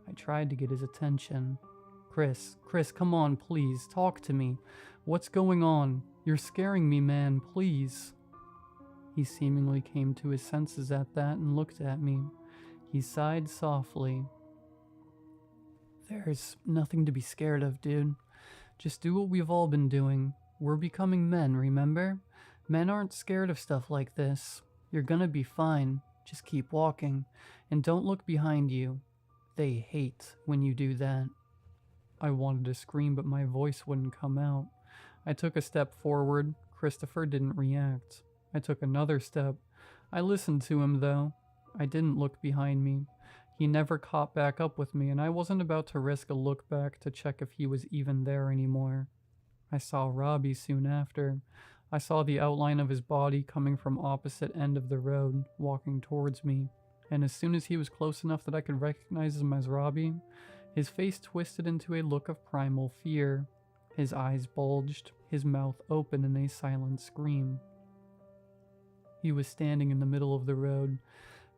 I tried to get his attention. Chris, come on, please, talk to me. What's going on? You're scaring me, man, please. He seemingly came to his senses at that and looked at me. He sighed softly. There's nothing to be scared of, dude. Just do what we've all been doing. We're becoming men, remember? Men aren't scared of stuff like this. You're gonna be fine. Just keep walking. And don't look behind you. They hate when you do that. I wanted to scream, but my voice wouldn't come out. I took a step forward. Christopher didn't react. I took another step. I listened to him, though. I didn't look behind me. He never caught back up with me, and I wasn't about to risk a look back to check if he was even there anymore. I saw Robbie soon after. I saw the outline of his body coming from opposite end of the road, walking towards me. And as soon as he was close enough that I could recognize him as Robbie, his face twisted into a look of primal fear. His eyes bulged, his mouth open in a silent scream. He was standing in the middle of the road,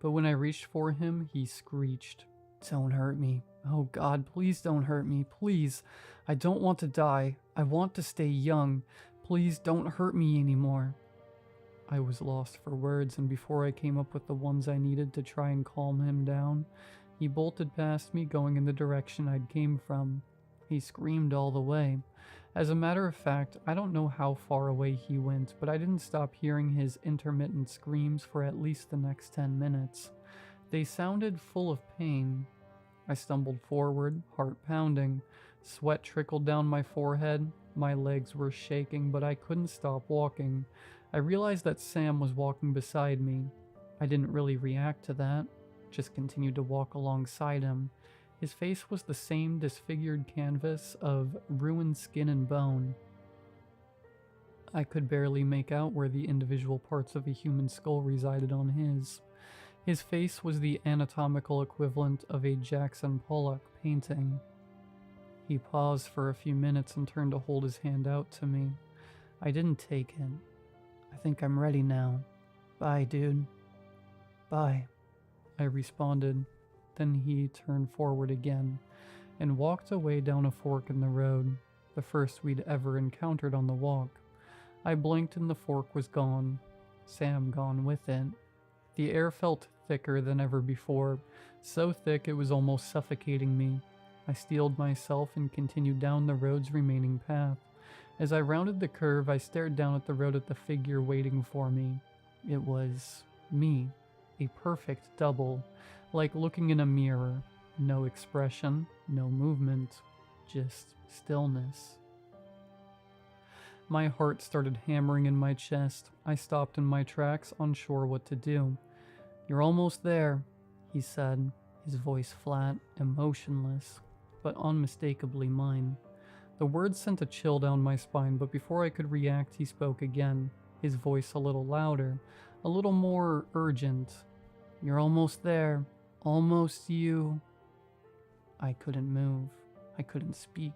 but when I reached for him, he screeched, "Don't hurt me. Oh God, please don't hurt me. Please. I don't want to die. I want to stay young. Please don't hurt me anymore." I was lost for words, and before I came up with the ones I needed to try and calm him down, he bolted past me, going in the direction I'd came from. He screamed all the way. As a matter of fact, I don't know how far away he went, but I didn't stop hearing his intermittent screams for at least the next 10 minutes. They sounded full of pain. I stumbled forward, heart pounding. Sweat trickled down my forehead. My legs were shaking, but I couldn't stop walking. I realized that Sam was walking beside me. I didn't really react to that, just continued to walk alongside him. His face was the same disfigured canvas of ruined skin and bone. I could barely make out where the individual parts of a human skull resided on his. His face was the anatomical equivalent of a Jackson Pollock painting. He paused for a few minutes and turned to hold his hand out to me. I didn't take it. "I think I'm ready now. Bye, dude." "Bye," I responded. Then he turned forward again and walked away down a fork in the road, the first we'd ever encountered on the walk. I blinked and the fork was gone, Sam gone with it. The air felt thicker than ever before, so thick it was almost suffocating me. I steeled myself and continued down the road's remaining path. As I rounded the curve, I stared down at the road at the figure waiting for me. It was me, a perfect double. Like looking in a mirror, no expression, no movement, just stillness. My heart started hammering in my chest. I stopped in my tracks, unsure what to do. "You're almost there," he said, his voice flat, emotionless, but unmistakably mine. The words sent a chill down my spine, but before I could react, he spoke again, his voice a little louder, a little more urgent. "You're almost there. Almost you." I couldn't move. I couldn't speak.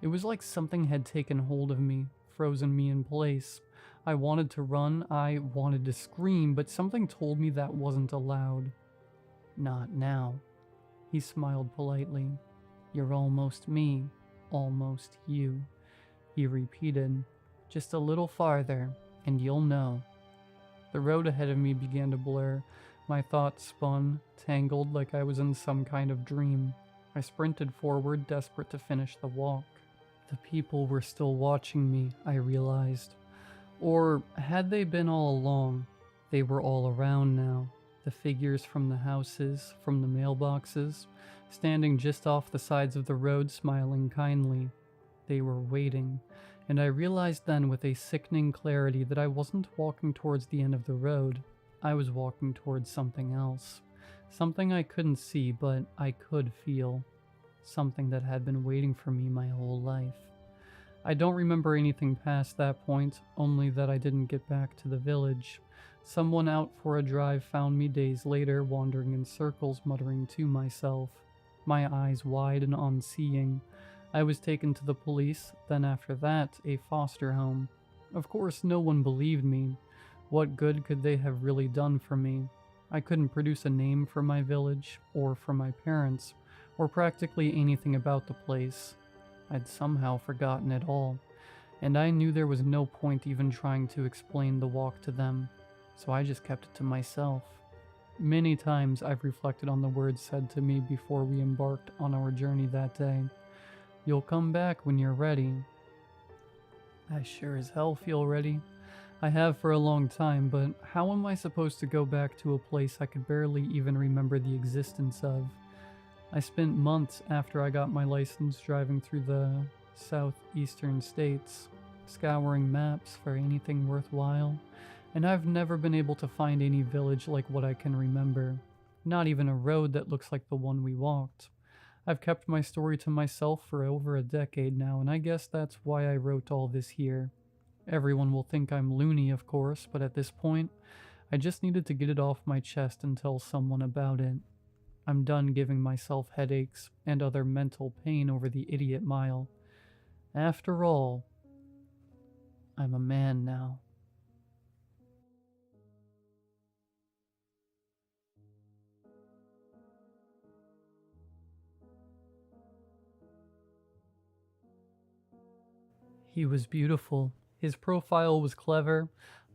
It was like something had taken hold of me, frozen me in place. I wanted to run, I wanted to scream, but something told me that wasn't allowed. "Not now." He smiled politely. "You're almost me, almost you," he repeated. "Just a little farther, and you'll know." The road ahead of me began to blur. My thoughts spun, tangled like I was in some kind of dream. I sprinted forward, desperate to finish the walk. The people were still watching me, I realized. Or had they been all along? They were all around now. The figures from the houses, from the mailboxes, standing just off the sides of the road, smiling kindly. They were waiting, and I realized then with a sickening clarity that I wasn't walking towards the end of the road. I was walking towards something else. Something I couldn't see, but I could feel. something that had been waiting for me my whole life. I don't remember anything past that point, only that I didn't get back to the village. Someone out for a drive found me days later, wandering in circles, muttering to myself, my eyes wide and unseeing. I was taken to the police, then after that, a foster home. Of course, no one believed me. What good could they have really done for me? I couldn't produce a name for my village, or for my parents, or practically anything about the place. I'd somehow forgotten it all, and I knew there was no point even trying to explain the walk to them, so I just kept it to myself. Many times I've reflected on the words said to me before we embarked on our journey that day. You'll come back when you're ready. I sure as hell feel ready. I have for a long time, but how am I supposed to go back to a place I could barely even remember the existence of? I spent months after I got my license driving through the southeastern states, scouring maps for anything worthwhile, and I've never been able to find any village like what I can remember. Not even a road that looks like the one we walked. I've kept my story to myself for over a decade now, and I guess that's why I wrote all this here. Everyone will think I'm loony, of course, but at this point, I just needed to get it off my chest and tell someone about it. I'm done giving myself headaches and other mental pain over the idiot mile. After all, I'm a man now. He was beautiful. His profile was clever.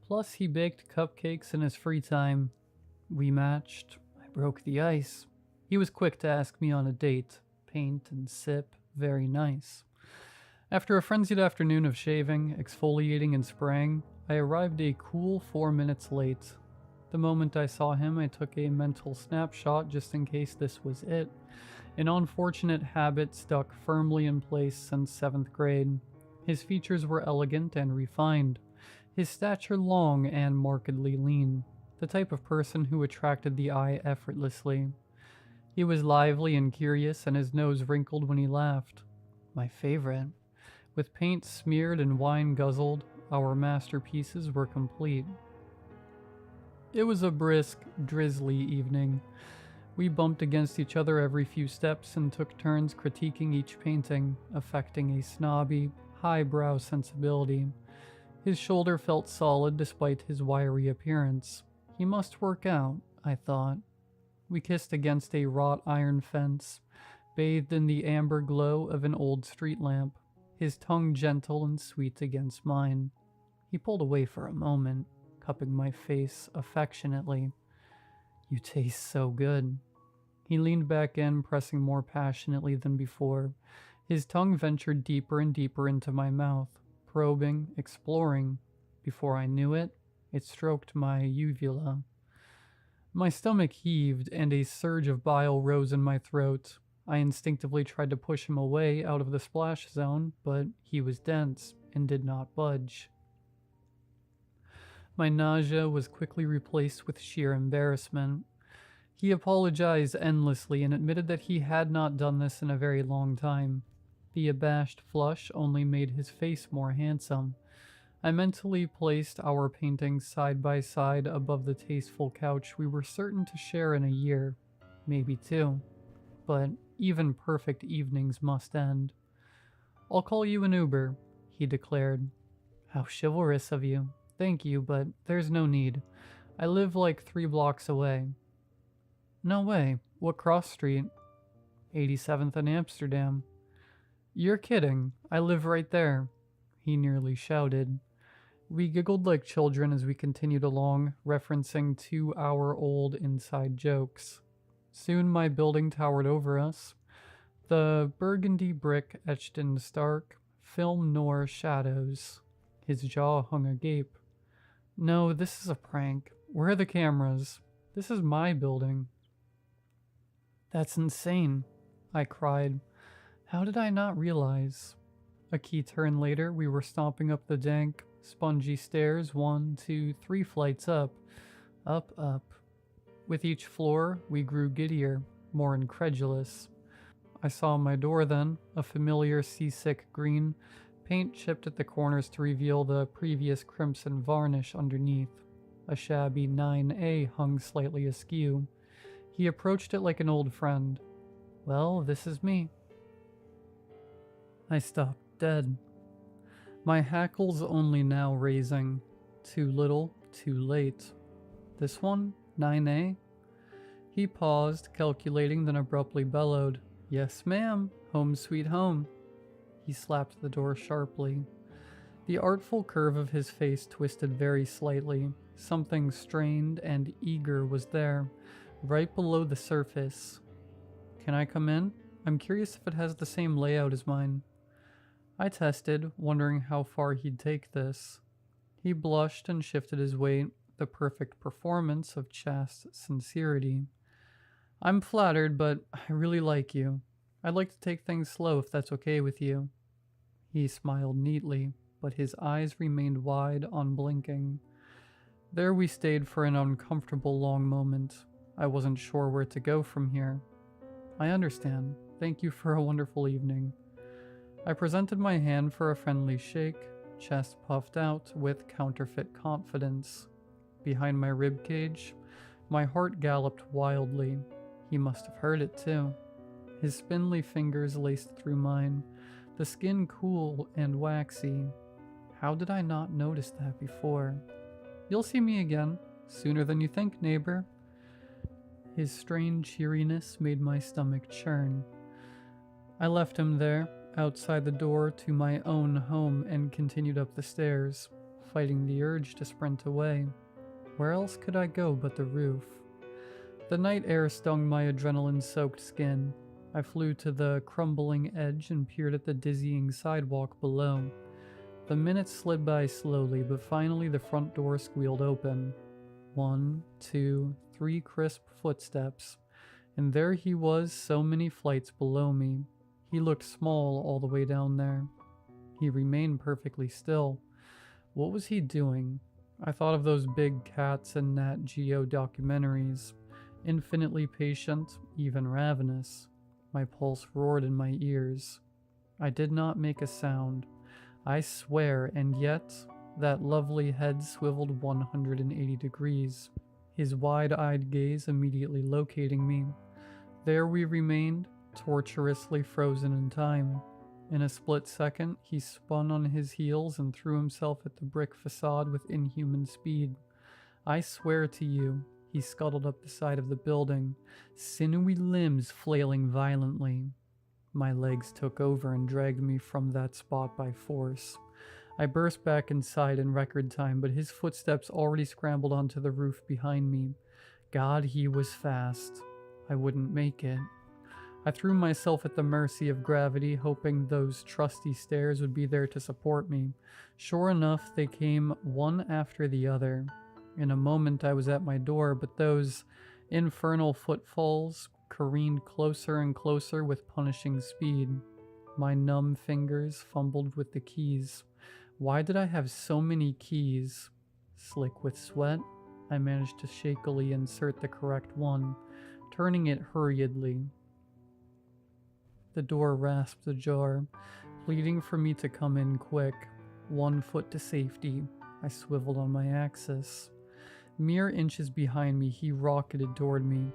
Plus, he baked cupcakes in his free time. We matched. I broke the ice. He was quick to ask me on a date. Paint and sip. Very nice. After a frenzied afternoon of shaving, exfoliating, and spraying, I arrived a cool 4 minutes late. The moment I saw him, I took a mental snapshot just in case this was it. An unfortunate habit stuck firmly in place since 7th grade. His features were elegant and refined. His stature long and markedly lean. The type of person who attracted the eye effortlessly. He was lively and curious, and his nose wrinkled when he laughed. My favorite. With paint smeared and wine guzzled, our masterpieces were complete. It was a brisk, drizzly evening. We bumped against each other every few steps and took turns critiquing each painting, affecting a snobby, highbrow sensibility. His shoulder felt solid despite his wiry appearance. He must work out, I thought. We kissed against a wrought iron fence, bathed in the amber glow of an old street lamp, his tongue gentle and sweet against mine. He pulled away for a moment, cupping my face affectionately. You taste so good. He leaned back in, pressing more passionately than before. His tongue ventured deeper and deeper into my mouth, probing, exploring. Before I knew it, it stroked my uvula. My stomach heaved, and a surge of bile rose in my throat. I instinctively tried to push him away out of the splash zone, but he was dense and did not budge. My nausea was quickly replaced with sheer embarrassment. He apologized endlessly and admitted that he had not done this in a very long time. The abashed flush only made his face more handsome. I mentally placed our paintings side by side above the tasteful couch we were certain to share in a year, maybe 2. But even perfect evenings must end. I'll call you an Uber, he declared. How chivalrous of you. Thank you, but there's no need. I live like 3 blocks away. No way. What cross street? 87th and Amsterdam. You're kidding. I live right there, he nearly shouted. We giggled like children as we continued along, referencing 2-hour-old inside jokes. Soon my building towered over us, the burgundy brick etched in stark, film noir shadows. His jaw hung agape. No, this is a prank. Where are the cameras? This is my building. That's insane, I cried. How did I not realize? A key turn later, we were stomping up the dank, spongy stairs 1, 2, 3 flights up. Up, up. With each floor, we grew giddier, more incredulous. I saw my door then, a familiar seasick green, paint chipped at the corners to reveal the previous crimson varnish underneath. A shabby 9A hung slightly askew. He approached it like an old friend. Well, this is me. I stopped dead. My hackles only now raising. Too little, too late. This one? 9A? He paused, calculating, then abruptly bellowed, Yes, ma'am. Home sweet home. He slapped the door sharply. The artful curve of his face twisted very slightly. Something strained and eager was there, right below the surface. Can I come in? I'm curious if it has the same layout as mine. I tested, wondering how far he'd take this. He blushed and shifted his weight, the perfect performance of chaste sincerity. I'm flattered, but I really like you. I'd like to take things slow if that's okay with you. He smiled neatly, but his eyes remained wide, unblinking. There we stayed for an uncomfortable long moment. I wasn't sure where to go from here. I understand. Thank you for a wonderful evening. I presented my hand for a friendly shake, chest puffed out with counterfeit confidence. Behind my ribcage, my heart galloped wildly. He must have heard it too. His spindly fingers laced through mine, the skin cool and waxy. How did I not notice that before? You'll see me again, sooner than you think, neighbor. His strange cheeriness made my stomach churn. I left him there, outside the door to my own home, and continued up the stairs, fighting the urge to sprint away. Where else could I go but the roof? The night air stung my adrenaline-soaked skin. I flew to the crumbling edge and peered at the dizzying sidewalk below. The minutes slid by slowly, but finally the front door squealed open. 1, 2, 3 crisp footsteps, and there he was so many flights below me. He looked small all the way down there. He remained perfectly still. What was he doing? I thought of those big cats and Nat Geo documentaries. Infinitely patient, even ravenous. My pulse roared in my ears. I did not make a sound. I swear, and yet, that lovely head swiveled 180 degrees, his wide-eyed gaze immediately locating me. There we remained, torturously frozen in time. In a split second, he spun on his heels and threw himself at the brick facade with inhuman speed. I swear to you, he scuttled up the side of the building, sinewy limbs flailing violently. My legs took over and dragged me from that spot by force. I burst back inside in record time, but his footsteps already scrambled onto the roof behind me. God, he was fast. I wouldn't make it. I threw myself at the mercy of gravity, hoping those trusty stairs would be there to support me. Sure enough, they came one after the other. In a moment I was at my door, but those infernal footfalls careened closer and closer with punishing speed. My numb fingers fumbled with the keys. Why did I have so many keys? Slick with sweat, I managed to shakily insert the correct one, turning it hurriedly. The door rasped ajar, pleading for me to come in quick. 1 foot to safety. I swiveled on my axis. Mere inches behind me, he rocketed toward me.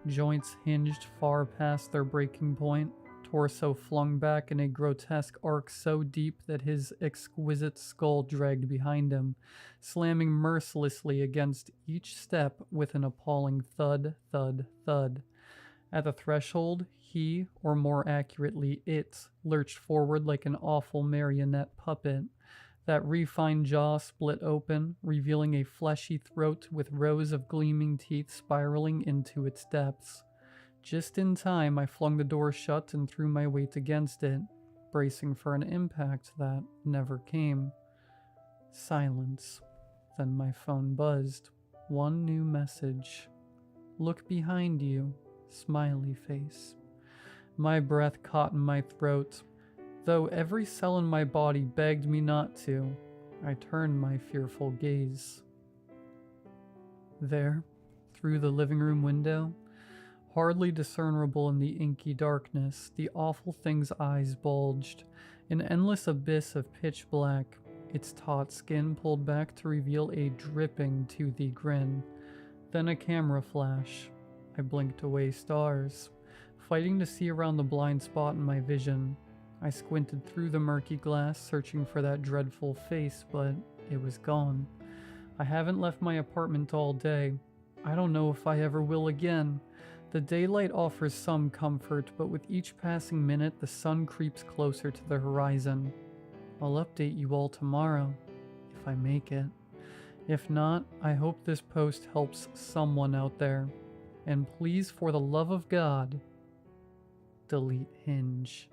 Joints hinged far past their breaking point, torso flung back in a grotesque arc so deep that his exquisite skull dragged behind him, slamming mercilessly against each step with an appalling thud, thud, thud. At the threshold, he, or more accurately it, lurched forward like an awful marionette puppet. That refined jaw split open, revealing a fleshy throat with rows of gleaming teeth spiraling into its depths. Just in time, I flung the door shut and threw my weight against it, bracing for an impact that never came. Silence. Then my phone buzzed. One new message. Look behind you. Smiley face. My breath caught in my throat. Though every cell in my body begged me not to, I turned my fearful gaze. There, through the living room window, Hardly discernible in the inky darkness, the awful thing's eyes bulged, an endless abyss of pitch black, its taut skin pulled back to reveal a dripping, toothy grin. Then a camera flash. I blinked away stars, fighting to see around the blind spot in my vision. I squinted through the murky glass, searching for that dreadful face, but it was gone. I haven't left my apartment all day. I don't know if I ever will again. The daylight offers some comfort, but with each passing minute, the sun creeps closer to the horizon. I'll update you all tomorrow, if I make it. If not, I hope this post helps someone out there. And please, for the love of God, delete Hinge.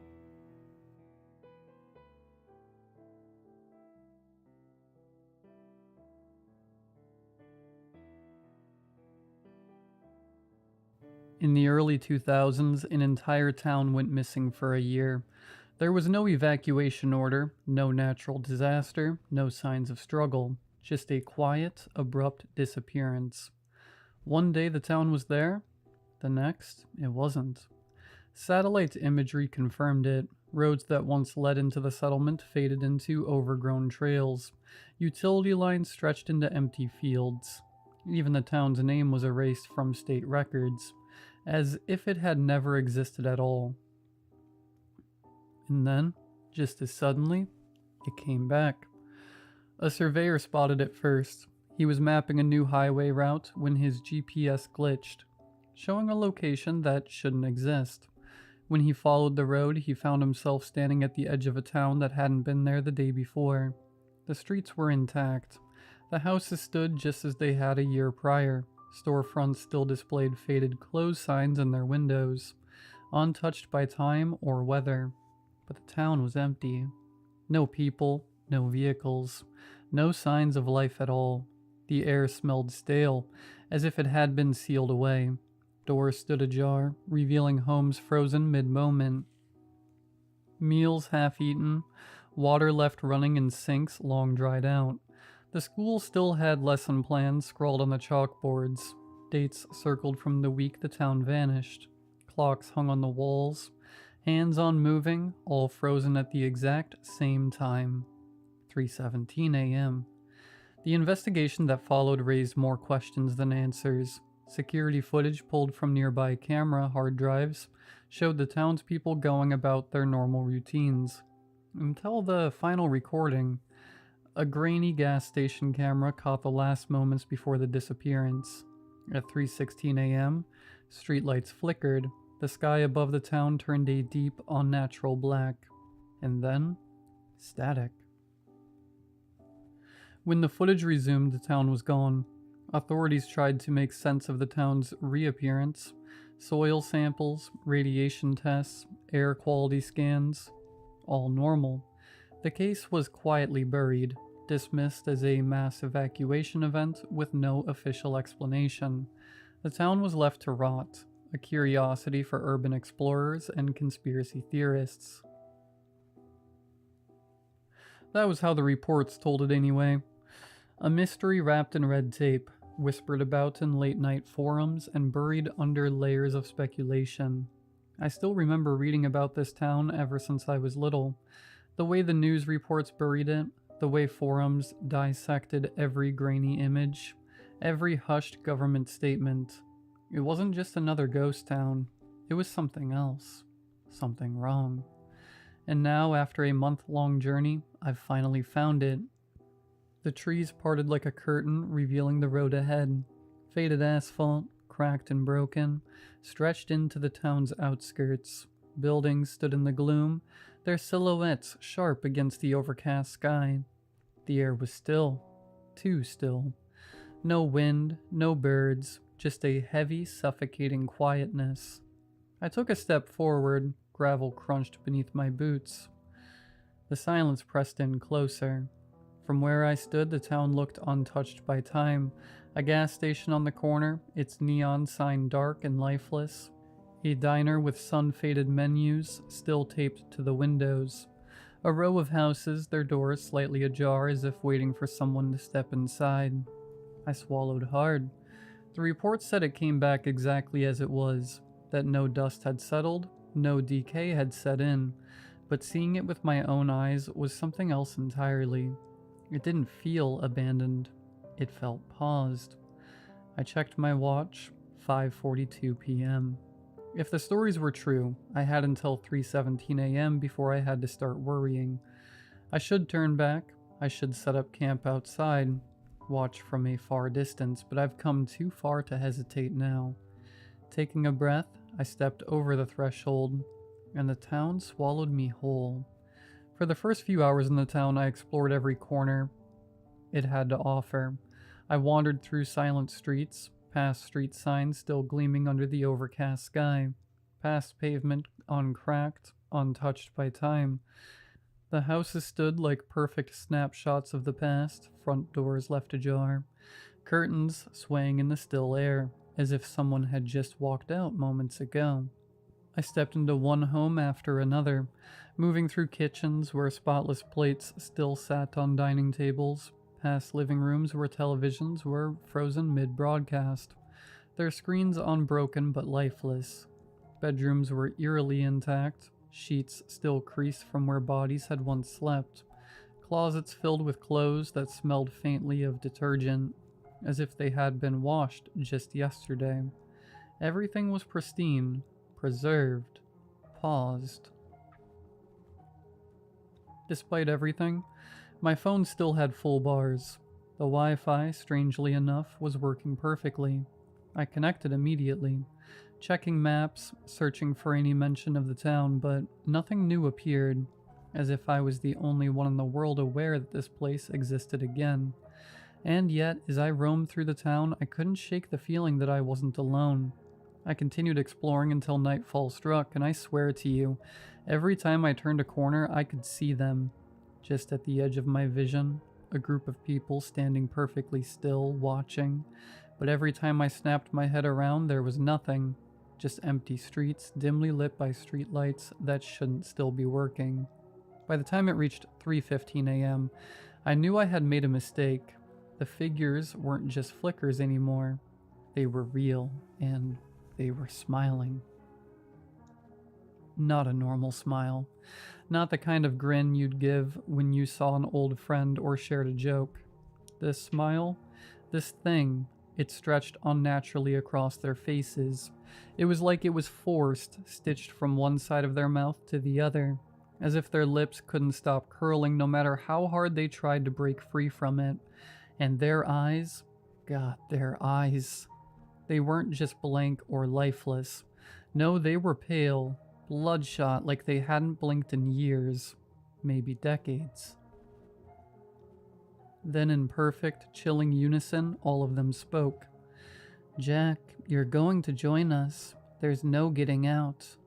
In the early 2000s, an entire town went missing for a year. There was no evacuation order, no natural disaster, no signs of struggle, just a quiet, abrupt disappearance. One day the town was there, the next it wasn't. Satellite imagery confirmed it. Roads that once led into the settlement faded into overgrown trails. Utility lines stretched into empty fields. Even the town's name was erased from state records, as if it had never existed at all. And then, just as suddenly, it came back. A surveyor spotted it first. He was mapping a new highway route when his GPS glitched, showing a location that shouldn't exist. When he followed the road, he found himself standing at the edge of a town that hadn't been there the day before. The streets were intact. The houses stood just as they had a year prior. Storefronts still displayed faded close signs in their windows, untouched by time or weather. But the town was empty. No people, no vehicles, no signs of life at all. The air smelled stale, as if it had been sealed away. Doors stood ajar, revealing homes frozen mid-moment. Meals half-eaten, water left running in sinks long dried out. The school still had lesson plans scrawled on the chalkboards. Dates circled from the week the town vanished. Clocks hung on the walls. Hands on moving, all frozen at the exact same time. 3:17 a.m. The investigation that followed raised more questions than answers. Security footage pulled from nearby camera hard drives showed the townspeople going about their normal routines. Until the final recording, a grainy gas station camera caught the last moments before the disappearance. At 3:16 a.m., streetlights flickered. The sky above the town turned a deep, unnatural black. And then, static. When the footage resumed, the town was gone. Authorities tried to make sense of the town's reappearance. Soil samples, radiation tests, air quality scans, all normal. The case was quietly buried, dismissed as a mass evacuation event with no official explanation. The town was left to rot, a curiosity for urban explorers and conspiracy theorists. That was how the reports told it anyway. A mystery wrapped in red tape, whispered about in late-night forums and buried under layers of speculation. I still remember reading about this town ever since I was little. The way the news reports buried it, the way forums dissected every grainy image, every hushed government statement. It wasn't just another ghost town. It was something else. Something wrong. And now, after a month-long journey, I've finally found it. The trees parted like a curtain, revealing the road ahead. Faded asphalt, cracked and broken, stretched into the town's outskirts. Buildings stood in the gloom, their silhouettes sharp against the overcast sky. The air was still. Too still. No wind, no birds, just a heavy, suffocating quietness. I took a step forward, gravel crunched beneath my boots. The silence pressed in closer. From where I stood, the town looked untouched by time. A gas station on the corner, its neon sign dark and lifeless. A diner with sun-faded menus still taped to the windows. A row of houses, their doors slightly ajar as if waiting for someone to step inside. I swallowed hard. The report said it came back exactly as it was. that no dust had settled, no decay had set in, but seeing it with my own eyes was something else entirely. It didn't feel abandoned. It felt paused. I checked my watch, 5:42 p.m. If the stories were true, I had until 3:17 a.m. before I had to start worrying. I should turn back, I should set up camp outside, watch from a far distance, but I've come too far to hesitate now. Taking a breath, I stepped over the threshold, and the town swallowed me whole. For the first few hours in the town, I explored every corner it had to offer. I wandered through silent streets, past street signs still gleaming under the overcast sky, past pavement uncracked, untouched by time. The houses stood like perfect snapshots of the past, front doors left ajar, curtains swaying in the still air, as if someone had just walked out moments ago. I stepped into one home after another, moving through kitchens where spotless plates still sat on dining tables, past living rooms where televisions were frozen mid-broadcast, their screens unbroken but lifeless. Bedrooms were eerily intact, sheets still creased from where bodies had once slept, closets filled with clothes that smelled faintly of detergent, as if they had been washed just yesterday. Everything was pristine, preserved, paused. Despite everything, my phone still had full bars. The Wi-Fi, strangely enough, was working perfectly. I connected immediately, checking maps, searching for any mention of the town, but nothing new appeared, as if I was the only one in the world aware that this place existed again. And yet, as I roamed through the town, I couldn't shake the feeling that I wasn't alone. I continued exploring until nightfall struck, and I swear to you, every time I turned a corner, I could see them. Just at the edge of my vision, a group of people standing perfectly still, watching. But every time I snapped my head around, there was nothing. Just empty streets, dimly lit by streetlights that shouldn't still be working. By the time it reached 3:15 a.m., I knew I had made a mistake. The figures weren't just flickers anymore. They were real, and they were smiling. Not a normal smile. Not the kind of grin you'd give when you saw an old friend or shared a joke. This smile, this thing, it stretched unnaturally across their faces. It was like it was forced, stitched from one side of their mouth to the other, as if their lips couldn't stop curling no matter how hard they tried to break free from it. And their eyes, God, their eyes. They weren't just blank or lifeless. No, they were pale, bloodshot, like they hadn't blinked in years, maybe decades. Then in perfect, chilling unison, all of them spoke. "Jack, you're going to join us. There's no getting out."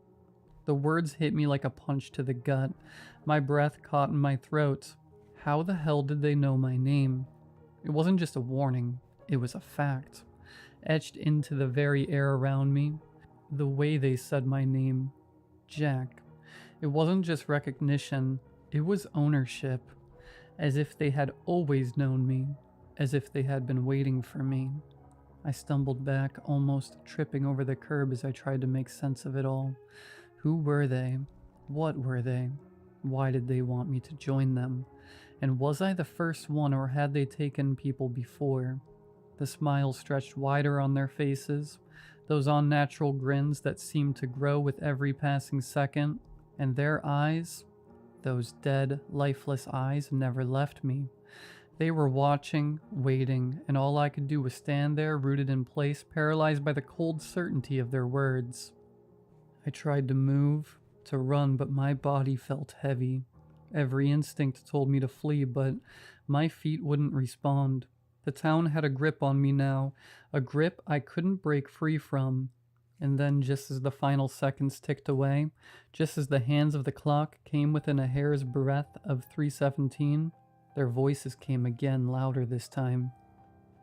The words hit me like a punch to the gut. My breath caught in my throat. How the hell did they know my name? It wasn't just a warning, it was a fact. Etched into the very air around me, the way they said my name, Jack. It wasn't just recognition, it was ownership. As if they had always known me, as if they had been waiting for me. I stumbled back, almost tripping over the curb as I tried to make sense of it all. Who were they? What were they? Why did they want me to join them? And was I the first one, or had they taken people before? The smiles stretched wider on their faces, those unnatural grins that seemed to grow with every passing second, and their eyes, those dead, lifeless eyes, never left me. They were watching, waiting, and all I could do was stand there, rooted in place, paralyzed by the cold certainty of their words. I tried to move, to run, but my body felt heavy. Every instinct told me to flee, but my feet wouldn't respond. The town had a grip on me now, a grip I couldn't break free from. And then, just as the final seconds ticked away, just as the hands of the clock came within a hair's breadth of 3:17, their voices came again, louder this time.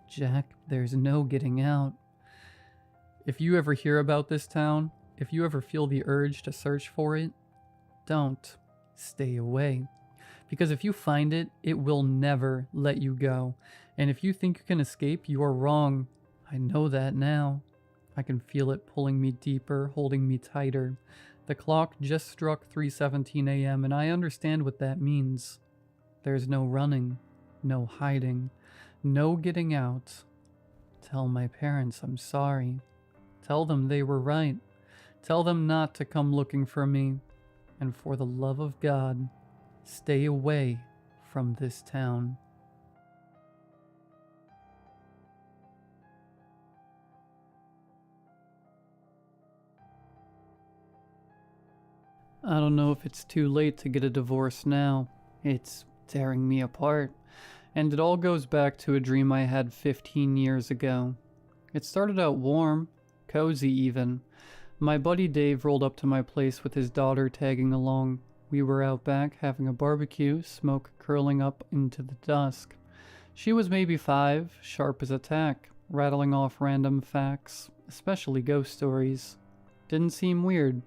"Jack, there's no getting out." If you ever hear about this town, if you ever feel the urge to search for it, don't. Stay away. Because if you find it, it will never let you go. And if you think you can escape, you are wrong. I know that now. I can feel it pulling me deeper, holding me tighter. The clock just struck 3:17 a.m. and I understand what that means. There's no running, no hiding, no getting out. Tell my parents I'm sorry. Tell them they were right. Tell them not to come looking for me. And for the love of God, stay away from this town. I don't know if it's too late to get a divorce now. It's tearing me apart. And it all goes back to a dream I had 15 years ago. It started out warm, cozy even. My buddy Dave rolled up to my place with his daughter tagging along. We were out back having a barbecue, smoke curling up into the dusk. She was maybe 5, sharp as a tack, rattling off random facts, especially ghost stories. Didn't seem weird.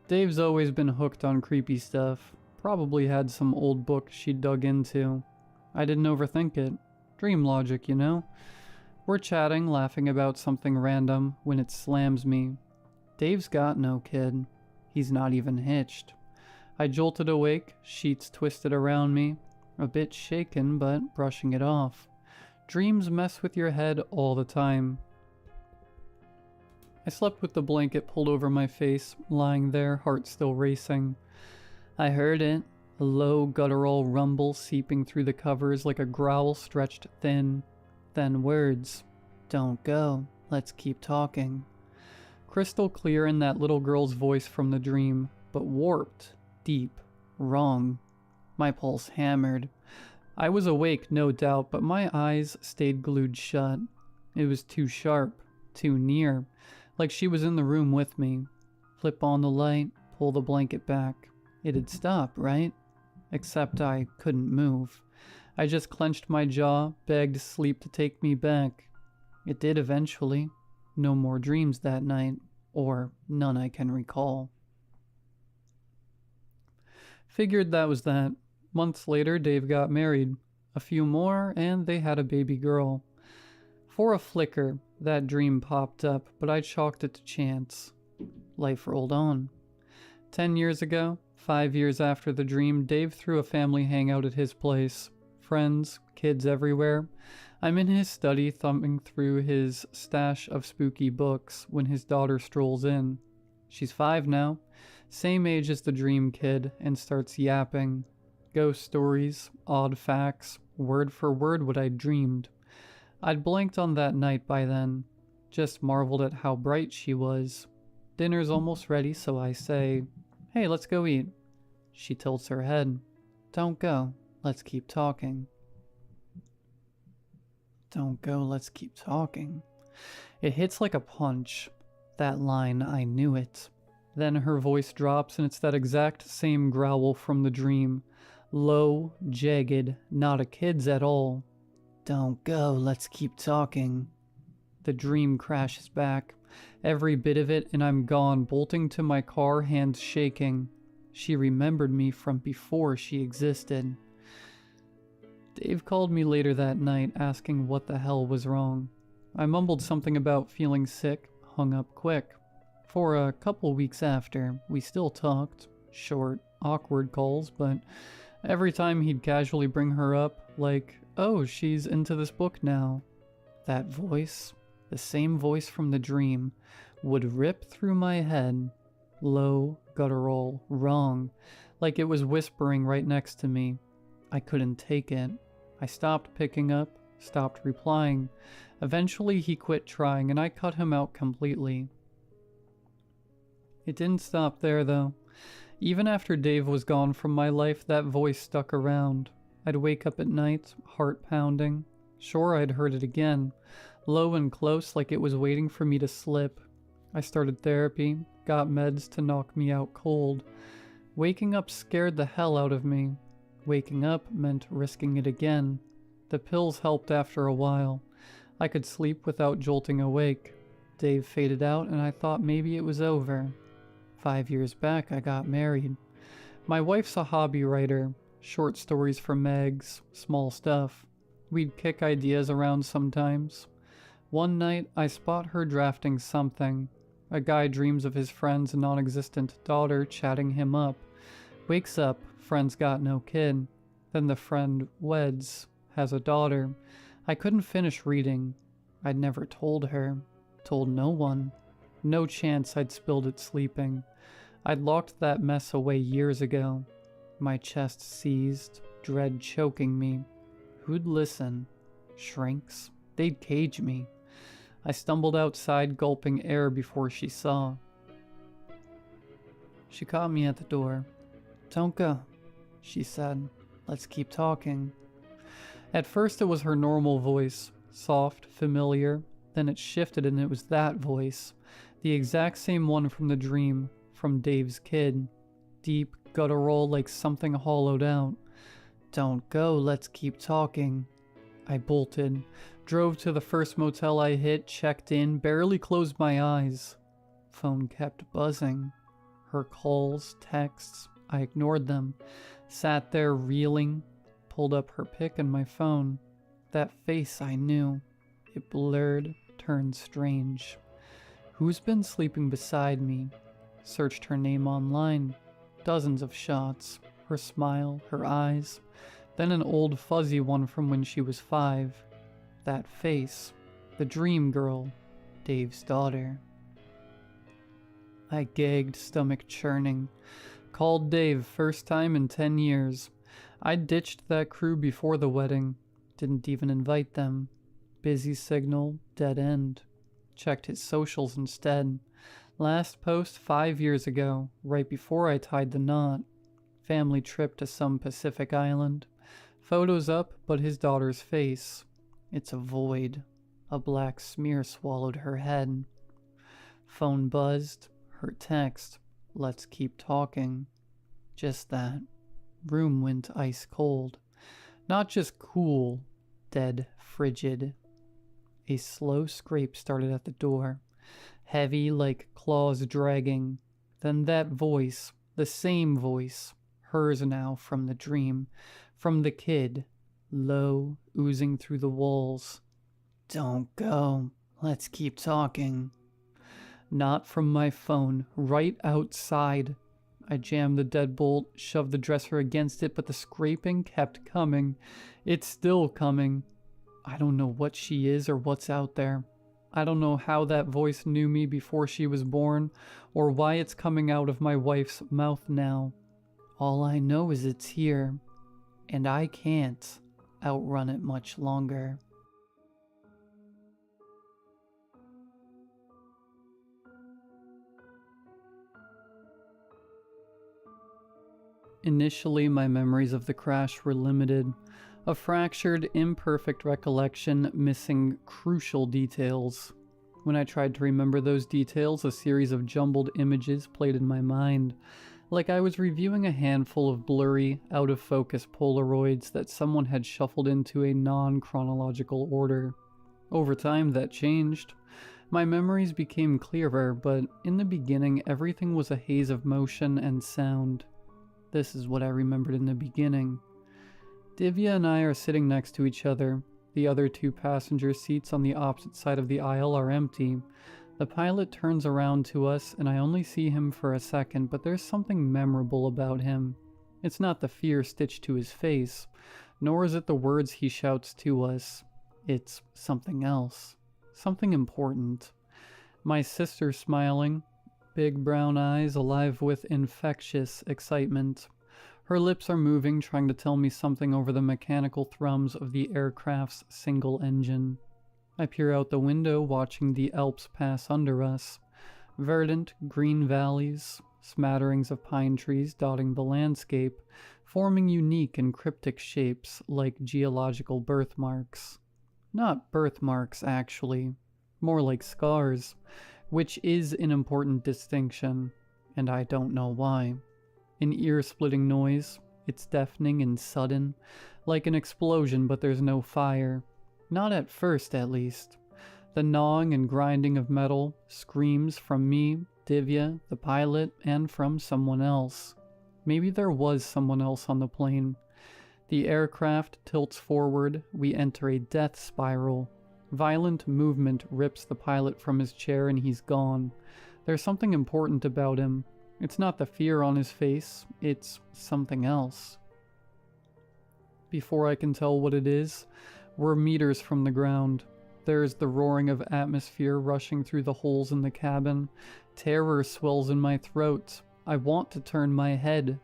Dave's always been hooked on creepy stuff. Probably had some old book she dug into. I didn't overthink it. Dream logic, you know? We're chatting, laughing about something random, when it slams me. Dave's got no kid. He's not even hitched. I jolted awake, sheets twisted around me. A bit shaken, but brushing it off. Dreams mess with your head all the time. I slept with the blanket pulled over my face, lying there, heart still racing. I heard it, a low guttural rumble seeping through the covers like a growl stretched thin. Then words. Don't go, let's keep talking. Crystal clear in that little girl's voice from the dream, but warped, deep, wrong. My pulse hammered. I was awake, no doubt, but my eyes stayed glued shut. It was too sharp, too near. Like she was in the room with me. Flip on the light, pull the blanket back. It'd stop, right? Except I couldn't move. I just clenched my jaw, begged sleep to take me back. It did eventually. No more dreams that night, or none I can recall. Figured that was that. Months later, Dave got married. A few more, and they had a baby girl. For a flicker, that dream popped up, but I chalked it to chance. Life rolled on. 10 years ago, 5 years after the dream, Dave threw a family hangout at his place. Friends, kids everywhere. I'm in his study thumbing through his stash of spooky books when his daughter strolls in. She's 5 now, same age as the dream kid, and starts yapping. Ghost stories, odd facts, word for word what I'd dreamed. I'd blanked on that night by then, just marveled at how bright she was. Dinner's almost ready, so I say, "Hey, let's go eat." She tilts her head. "Don't go, let's keep talking." Don't go, let's keep talking. It hits like a punch. That line, I knew it. Then her voice drops and it's that exact same growl from the dream. Low, jagged, not a kid's at all. Don't go, let's keep talking. The dream crashes back. Every bit of it, and I'm gone, bolting to my car, hands shaking. She remembered me from before she existed. Dave called me later that night, asking what the hell was wrong. I mumbled something about feeling sick, hung up quick. For a couple weeks after, we still talked. Short, awkward calls, but every time he'd casually bring her up, like, "Oh, she's into this book now." That voice, the same voice from the dream, would rip through my head. Low, guttural, wrong, like it was whispering right next to me. I couldn't take it. I stopped picking up, stopped replying. Eventually he quit trying and I cut him out completely. It didn't stop there though. Even after Dave was gone from my life, that voice stuck around. I'd wake up at night, heart pounding. Sure, I'd heard it again, low and close like it was waiting for me to slip. I started therapy, got meds to knock me out cold. Waking up scared the hell out of me. Waking up meant risking it again. The pills helped after a while. I could sleep without jolting awake. Dave faded out and I thought maybe it was over. 5 years back, I got married. My wife's a hobby writer. Short stories for mags, small stuff. We'd kick ideas around sometimes. One night, I spot her drafting something. A guy dreams of his friend's non-existent daughter chatting him up. Wakes up, friend's got no kid. Then the friend weds, has a daughter. I couldn't finish reading. I'd never told her. Told no one. No chance I'd spilled it sleeping. I'd locked that mess away years ago. My chest seized, dread choking me. Who'd listen? Shrinks? They'd cage me. I stumbled outside, gulping air before she saw. She caught me at the door. "Don't go," she said. "Let's keep talking." At first it was her normal voice, soft, familiar. Then it shifted and it was that voice, the exact same one from the dream, from Dave's kid. Deep, guttural, like something hollowed out. "Don't go, let's keep talking." I bolted, drove to the first motel I hit, checked in, barely closed my eyes. Phone kept buzzing. Her calls, texts, I ignored them. Sat there reeling, pulled up her pic on my phone. That face I knew. It blurred, turned strange. Who's been sleeping beside me? Searched her name online. Dozens of shots. Her smile, her eyes. Then an old fuzzy one from when she was 5. That face. The dream girl. Dave's daughter. I gagged, stomach churning. Called Dave, first time in 10 years. I ditched that crew before the wedding. Didn't even invite them. Busy signal, dead end. Checked his socials instead. Last post 5 years ago, right before I tied the knot. Family trip to some Pacific island. Photos up, but his daughter's face. It's a void. A black smear swallowed her head. Phone buzzed. Her text. "Let's keep talking." Just that. Room went ice cold. Not just cool. Dead frigid. A slow scrape started at the door. Heavy like claws dragging. Then that voice. The same voice. Hers now from the dream. From the kid. Low, oozing through the walls. "Don't go. Let's keep talking." Not from my phone. Right outside. I jammed the deadbolt, shoved the dresser against it, but the scraping kept coming. It's still coming. I don't know what she is or what's out there. I don't know how that voice knew me before she was born, or why it's coming out of my wife's mouth now. All I know is it's here, and I can't outrun it much longer. Initially, my memories of the crash were limited. A fractured, imperfect recollection missing crucial details. When I tried to remember those details, a series of jumbled images played in my mind, like I was reviewing a handful of blurry, out-of-focus Polaroids that someone had shuffled into a non-chronological order. Over time, that changed. My memories became clearer, but in the beginning, everything was a haze of motion and sound. This is what I remembered in the beginning. Divya and I are sitting next to each other. The other 2 passenger seats on the opposite side of the aisle are empty. The pilot turns around to us, and I only see him for a second, but there's something memorable about him. It's not the fear stitched to his face, nor is it the words he shouts to us. It's something else. Something important. My sister smiling. Big brown eyes alive with infectious excitement. Her lips are moving, trying to tell me something over the mechanical thrums of the aircraft's single engine. I peer out the window, watching the Alps pass under us. Verdant, green valleys, smatterings of pine trees dotting the landscape, forming unique and cryptic shapes like geological birthmarks. Not birthmarks, actually. More like scars. Which is an important distinction, and I don't know why. An ear-splitting noise. It's deafening and sudden, like an explosion, but there's no fire. Not at first, at least. The gnawing and grinding of metal, screams from me, Divya, the pilot, and from someone else. Maybe there was someone else on the plane. The aircraft tilts forward. We enter a death spiral. Violent movement rips the pilot from his chair and he's gone. There's something important about him. It's not the fear on his face, it's something else. Before I can tell what it is, we're meters from the ground. There's the roaring of atmosphere rushing through the holes in the cabin. Terror swells in my throat. I want to turn my head.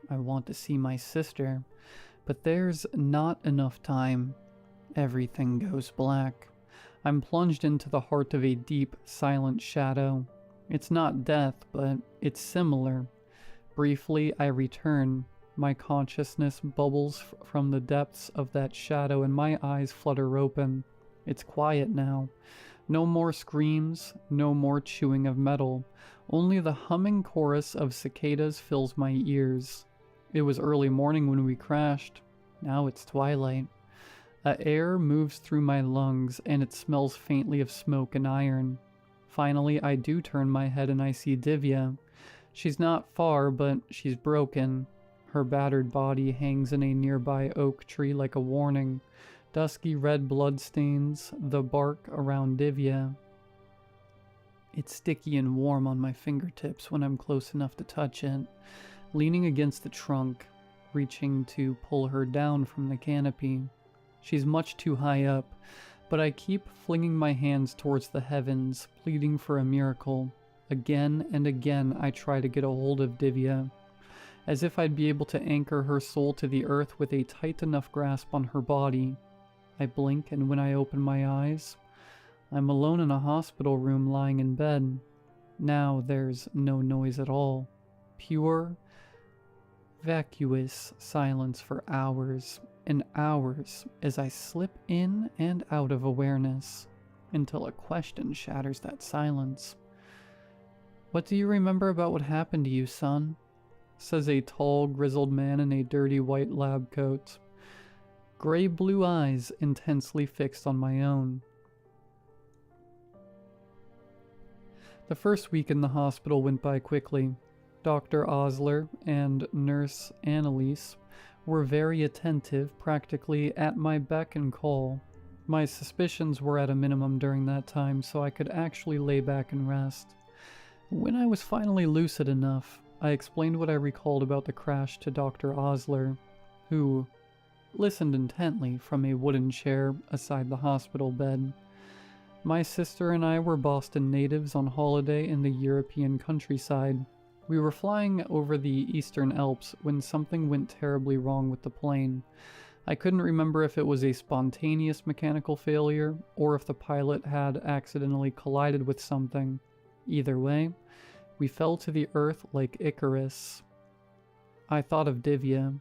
I want to see my sister. But there's not enough time. Everything goes black. I'm plunged into the heart of a deep, silent shadow. It's not death, but it's similar. Briefly, I return. My consciousness bubbles from the depths of that shadow and my eyes flutter open. It's quiet now. No more screams, no more chewing of metal. Only the humming chorus of cicadas fills my ears. It was early morning when we crashed. Now it's twilight. Air moves through my lungs and it smells faintly of smoke and iron. Finally, I do turn my head and I see Divya. She's not far, but she's broken. Her battered body hangs in a nearby oak tree like a warning. Dusky red blood stains the bark around Divya. It's sticky and warm on my fingertips when I'm close enough to touch it. Leaning against the trunk, reaching to pull her down from the canopy. She's much too high up, but I keep flinging my hands towards the heavens, pleading for a miracle. Again and again I try to get a hold of Divya, as if I'd be able to anchor her soul to the earth with a tight enough grasp on her body. I blink, and when I open my eyes, I'm alone in a hospital room lying in bed. Now there's no noise at all. Pure, vacuous silence for hours and hours as I slip in and out of awareness, until a question shatters that silence. "What do you remember about what happened to you, son?" says a tall, grizzled man in a dirty white lab coat. Gray blue eyes intensely fixed on my own. The first week in the hospital went by quickly. Dr. Osler and Nurse Annalise were very attentive, practically at my beck and call. My suspicions were at a minimum during that time, so I could actually lay back and rest. When I was finally lucid enough, I explained what I recalled about the crash to Dr. Osler, who listened intently from a wooden chair aside the hospital bed. My sister and I were Boston natives on holiday in the European countryside. We were flying over the Eastern Alps when something went terribly wrong with the plane. I couldn't remember if it was a spontaneous mechanical failure or if the pilot had accidentally collided with something. Either way, we fell to the earth like Icarus. I thought of Divya.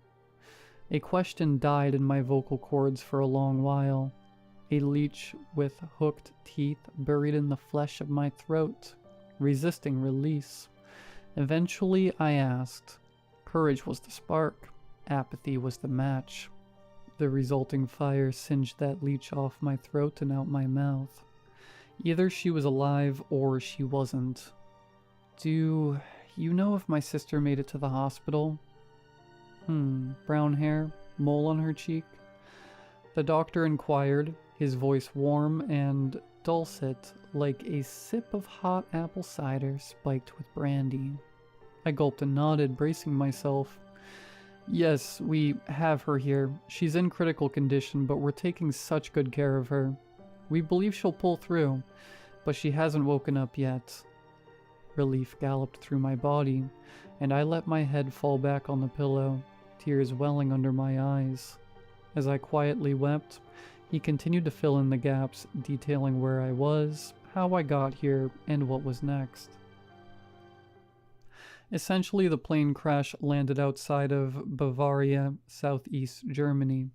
A question died in my vocal cords for a long while. A leech with hooked teeth buried in the flesh of my throat, resisting release. Eventually, I asked. Courage was the spark. Apathy was the match. The resulting fire singed that leech off my throat and out my mouth. Either she was alive or she wasn't. Do you know if my sister made it to the hospital? Brown hair, mole on her cheek. The doctor inquired, his voice warm and dulcet, like a sip of hot apple cider spiked with brandy. I gulped and nodded, bracing myself. Yes, we have her here. She's in critical condition, but we're taking such good care of her. We believe she'll pull through, but she hasn't woken up yet. Relief galloped through my body, and I let my head fall back on the pillow, tears welling under my eyes. As I quietly wept, he continued to fill in the gaps, detailing where I was, how I got here, and what was next. Essentially, the plane crash landed outside of Bavaria, southeast Germany.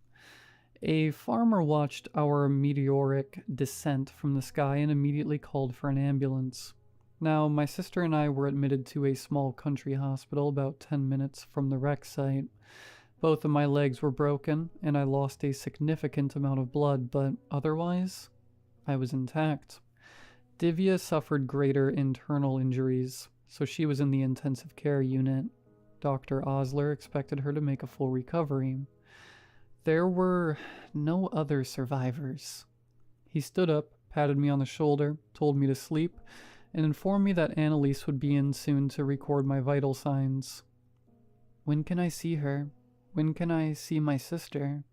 A farmer watched our meteoric descent from the sky and immediately called for an ambulance. Now, my sister and I were admitted to a small country hospital about 10 minutes from the wreck site. Both of my legs were broken, and I lost a significant amount of blood, but otherwise, I was intact. Divya suffered greater internal injuries, so she was in the intensive care unit. Dr. Osler expected her to make a full recovery. There were no other survivors. He stood up, patted me on the shoulder, told me to sleep, and informed me that Annalise would be in soon to record my vital signs. "When can I see her? When can I see my sister?"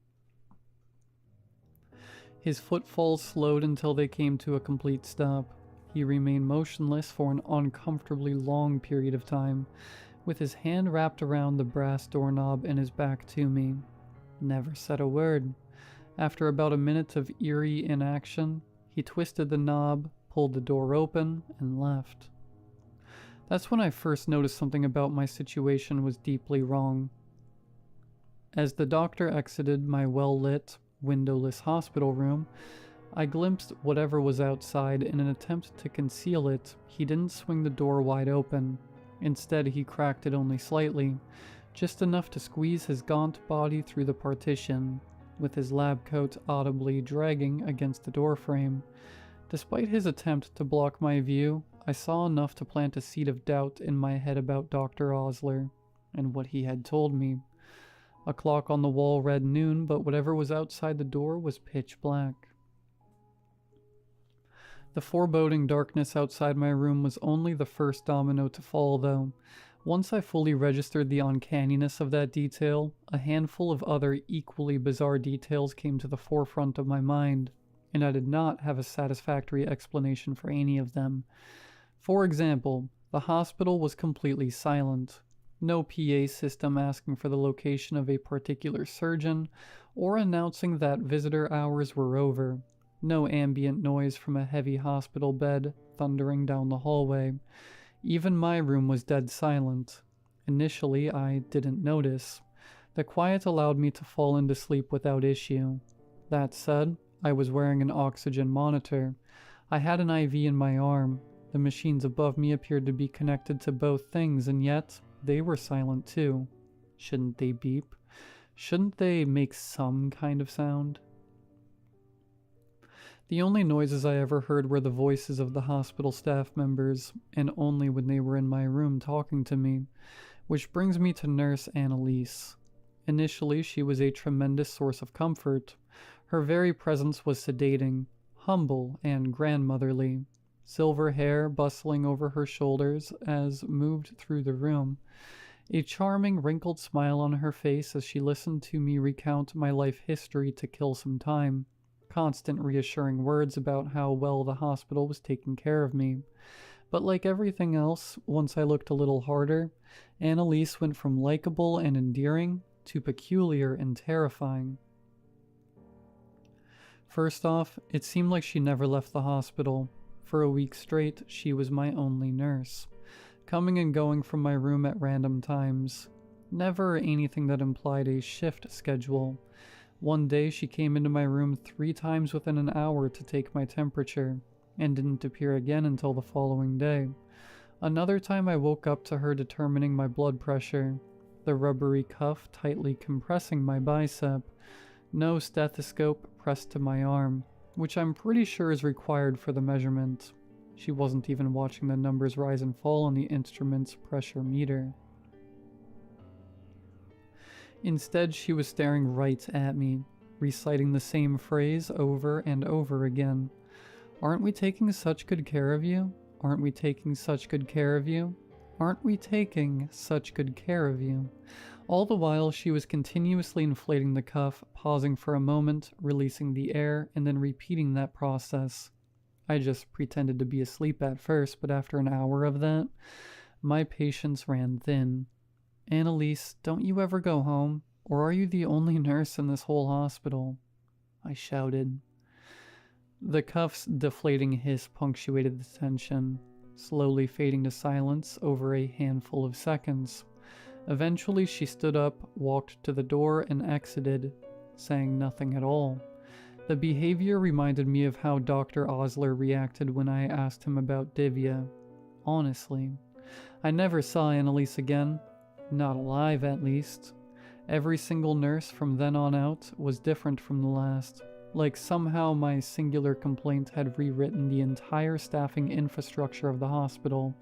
His footfalls slowed until they came to a complete stop. He remained motionless for an uncomfortably long period of time, with his hand wrapped around the brass doorknob and his back to me. Never said a word. After about a minute of eerie inaction, he twisted the knob, pulled the door open, and left. That's when I first noticed something about my situation was deeply wrong. As the doctor exited my well-lit, windowless hospital room, I glimpsed whatever was outside. In an attempt to conceal it, he didn't swing the door wide open. Instead, he cracked it only slightly, just enough to squeeze his gaunt body through the partition, with his lab coat audibly dragging against the doorframe. Despite his attempt to block my view, I saw enough to plant a seed of doubt in my head about Dr. Osler and what he had told me. A clock on the wall read noon, but whatever was outside the door was pitch black. The foreboding darkness outside my room was only the first domino to fall, though. Once I fully registered the uncanniness of that detail, a handful of other equally bizarre details came to the forefront of my mind, and I did not have a satisfactory explanation for any of them. For example, the hospital was completely silent. No PA system asking for the location of a particular surgeon or announcing that visitor hours were over. No ambient noise from a heavy hospital bed thundering down the hallway. Even my room was dead silent. Initially, I didn't notice. The quiet allowed me to fall into sleep without issue. That said, I was wearing an oxygen monitor. I had an IV in my arm. The machines above me appeared to be connected to both things, and yet they were silent too. Shouldn't they beep? Shouldn't they make some kind of sound? The only noises I ever heard were the voices of the hospital staff members, and only when they were in my room talking to me. Which brings me to Nurse Annalise. Initially, she was a tremendous source of comfort. Her very presence was sedating, humble, and grandmotherly. Silver hair bustling over her shoulders as moved through the room. A charming, wrinkled smile on her face as she listened to me recount my life history to kill some time. Constant reassuring words about how well the hospital was taking care of me. But like everything else, once I looked a little harder, Annalise went from likable and endearing to peculiar and terrifying. First off, it seemed like she never left the hospital. For a week straight, she was my only nurse, coming and going from my room at random times. Never anything that implied a shift schedule. One day she came into my room 3 times within an hour to take my temperature, and didn't appear again until the following day. Another time I woke up to her determining my blood pressure, the rubbery cuff tightly compressing my bicep, no stethoscope pressed to my arm, which I'm pretty sure is required for the measurement. She wasn't even watching the numbers rise and fall on the instrument's pressure meter. Instead, she was staring right at me, reciting the same phrase over and over again. "Aren't we taking such good care of you? Aren't we taking such good care of you? Aren't we taking such good care of you?" All the while, she was continuously inflating the cuff, pausing for a moment, releasing the air, and then repeating that process. I just pretended to be asleep at first, but after an hour of that, my patience ran thin. "Annalise, don't you ever go home? Or are you the only nurse in this whole hospital?" I shouted. The cuff's deflating hiss punctuated the tension, slowly fading to silence over a handful of seconds. Eventually she stood up, walked to the door, and exited, saying nothing at all. The behavior reminded me of how Dr. Osler reacted when I asked him about Divya. Honestly, I never saw Annalise again. Not alive, at least. Every single nurse from then on out was different from the last. Like somehow my singular complaint had rewritten the entire staffing infrastructure of the hospital.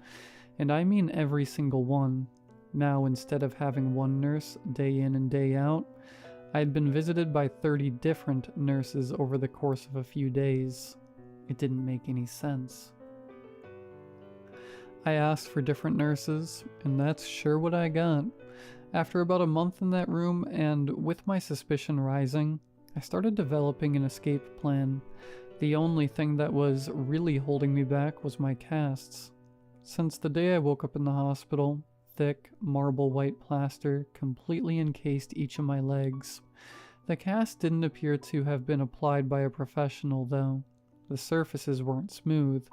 And I mean every single one. Now, instead of having one nurse day in and day out, I had been visited by 30 different nurses over the course of a few days. It didn't make any sense. I asked for different nurses, and that's sure what I got. After about a month in that room, and with my suspicion rising, I started developing an escape plan. The only thing that was really holding me back was my casts. Since the day I woke up in the hospital, thick, marble white plaster completely encased each of my legs. The cast didn't appear to have been applied by a professional, though. The surfaces weren't smooth.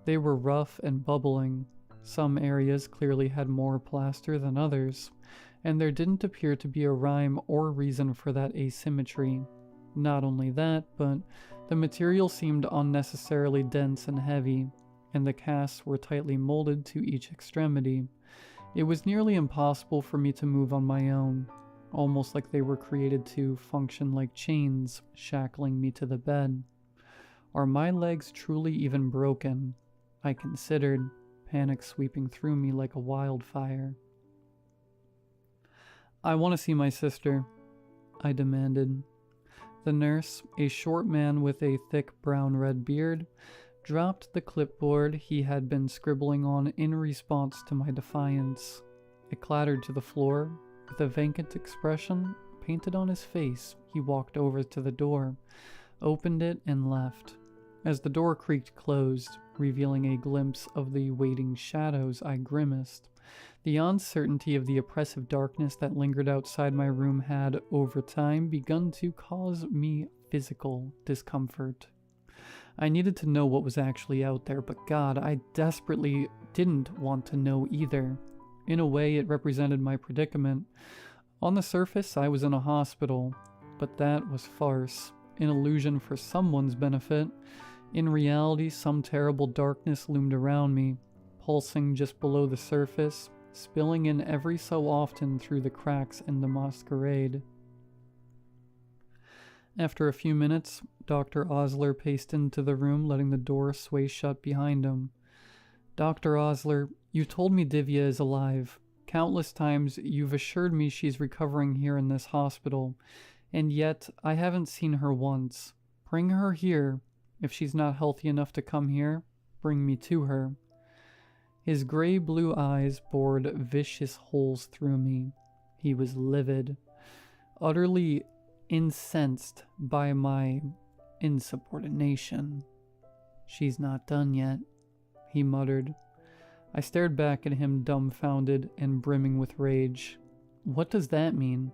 They were rough and bubbling. Some areas clearly had more plaster than others, and there didn't appear to be a rhyme or reason for that asymmetry. Not only that, but the material seemed unnecessarily dense and heavy, and the casts were tightly molded to each extremity. It was nearly impossible for me to move on my own, almost like they were created to function like chains, shackling me to the bed. Are my legs truly even broken? I considered, panic sweeping through me like a wildfire. "I want to see my sister," I demanded. The nurse, a short man with a thick brown-red beard, dropped the clipboard he had been scribbling on in response to my defiance. It clattered to the floor. With a vacant expression painted on his face, he walked over to the door, opened it, and left. As the door creaked closed, revealing a glimpse of the waiting shadows, I grimaced. The uncertainty of the oppressive darkness that lingered outside my room had, over time, begun to cause me physical discomfort. I needed to know what was actually out there, but God, I desperately didn't want to know either. In a way, it represented my predicament. On the surface, I was in a hospital, but that was farce, an illusion for someone's benefit. In reality, some terrible darkness loomed around me, pulsing just below the surface, spilling in every so often through the cracks in the masquerade. After a few minutes, Dr. Osler paced into the room, letting the door sway shut behind him. "Dr. Osler, you told me Divya is alive. Countless times you've assured me she's recovering here in this hospital, and yet I haven't seen her once. Bring her here. If she's not healthy enough to come here, bring me to her." His gray-blue eyes bored vicious holes through me. He was livid, utterly incensed by my insubordination. "She's not done yet," he muttered. I stared back at him, dumbfounded and brimming with rage. "What does that mean?"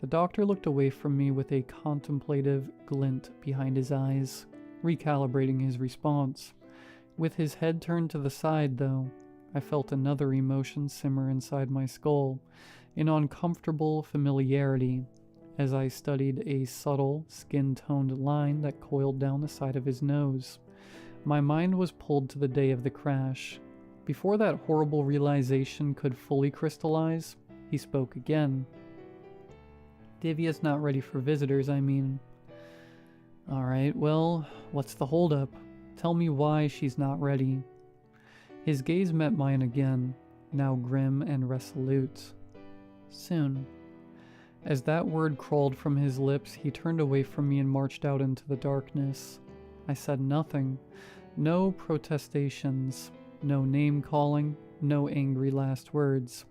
The doctor looked away from me with a contemplative glint behind his eyes, recalibrating his response. With his head turned to the side, though, I felt another emotion simmer inside my skull, an uncomfortable familiarity, as I studied a subtle, skin-toned line that coiled down the side of his nose. My mind was pulled to the day of the crash. Before that horrible realization could fully crystallize, he spoke again. "Divya's not ready for visitors, I mean." "Alright, well, what's the holdup? Tell me why she's not ready." His gaze met mine again, now grim and resolute. "Soon." As that word crawled from his lips, he turned away from me and marched out into the darkness. I said nothing. No protestations, no name-calling, no angry last words.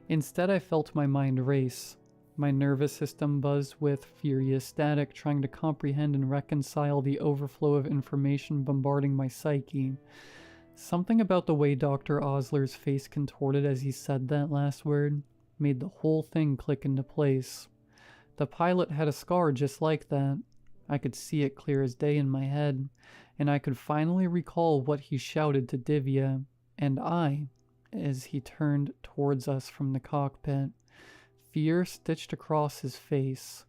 Instead, I felt my mind race. My nervous system buzzed with furious static, trying to comprehend and reconcile the overflow of information bombarding my psyche. Something about the way Dr. Osler's face contorted as he said that last word made the whole thing click into place. The pilot had a scar just like that. I could see it clear as day in my head, and I could finally recall what he shouted to Divya, and I, as he turned towards us from the cockpit. Fear stitched across his face.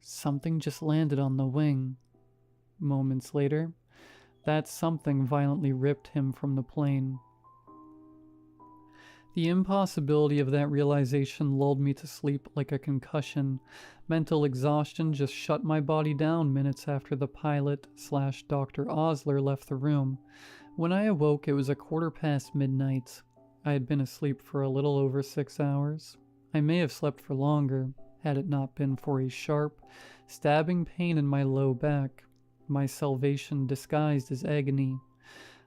Something just landed on the wing. Moments later, that something violently ripped him from the plane. The impossibility of that realization lulled me to sleep like a concussion. Mental exhaustion just shut my body down minutes after the pilot/Dr. Osler left the room. When I awoke, it was 1:15 midnight. I had been asleep for a little over 6 hours. I may have slept for longer, had it not been for a sharp, stabbing pain in my low back, my salvation disguised as agony.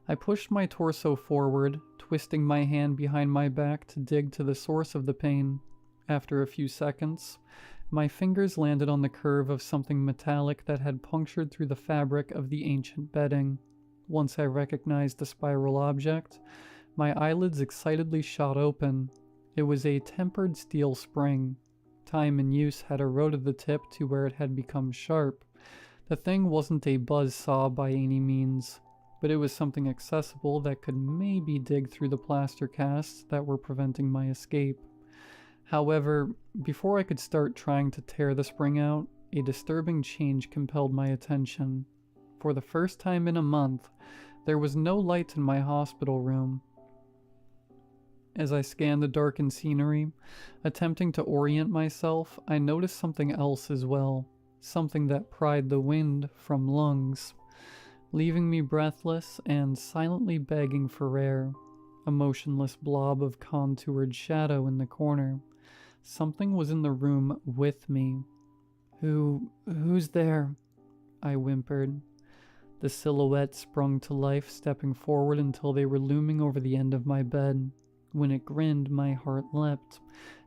I pushed my torso forward, twisting my hand behind my back to dig to the source of the pain. After a few seconds, my fingers landed on the curve of something metallic that had punctured through the fabric of the ancient bedding. Once I recognized the spiral object, my eyelids excitedly shot open. It was a tempered steel spring. Time and use had eroded the tip to where it had become sharp. The thing wasn't a buzz saw by any means, but it was something accessible that could maybe dig through the plaster casts that were preventing my escape. However, before I could start trying to tear the spring out, a disturbing change compelled my attention. For the first time in a month, there was no light in my hospital room. As I scanned the darkened scenery, attempting to orient myself, I noticed something else as well, something that pried the wind from lungs, leaving me breathless and silently begging for air. A motionless blob of contoured shadow in the corner. Something was in the room with me. Who's there? I whimpered. The silhouette sprung to life, stepping forward until they were looming over the end of my bed. When it grinned, my heart leapt,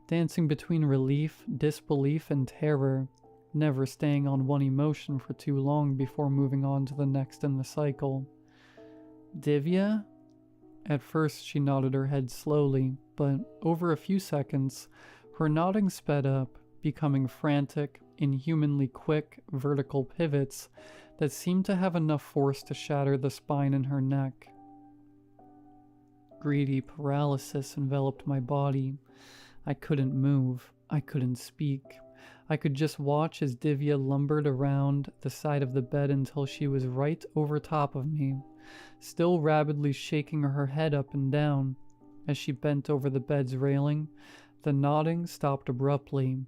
dancing between relief, disbelief, and terror, never staying on one emotion for too long before moving on to the next in the cycle. Divya? At first she nodded her head slowly, but over a few seconds, her nodding sped up, becoming frantic, inhumanly quick, vertical pivots that seemed to have enough force to shatter the spine in her neck. Greedy paralysis enveloped my body. I couldn't move. I couldn't speak. I could just watch as Divya lumbered around the side of the bed until she was right over top of me, still rapidly shaking her head up and down. As she bent over the bed's railing, the nodding stopped abruptly.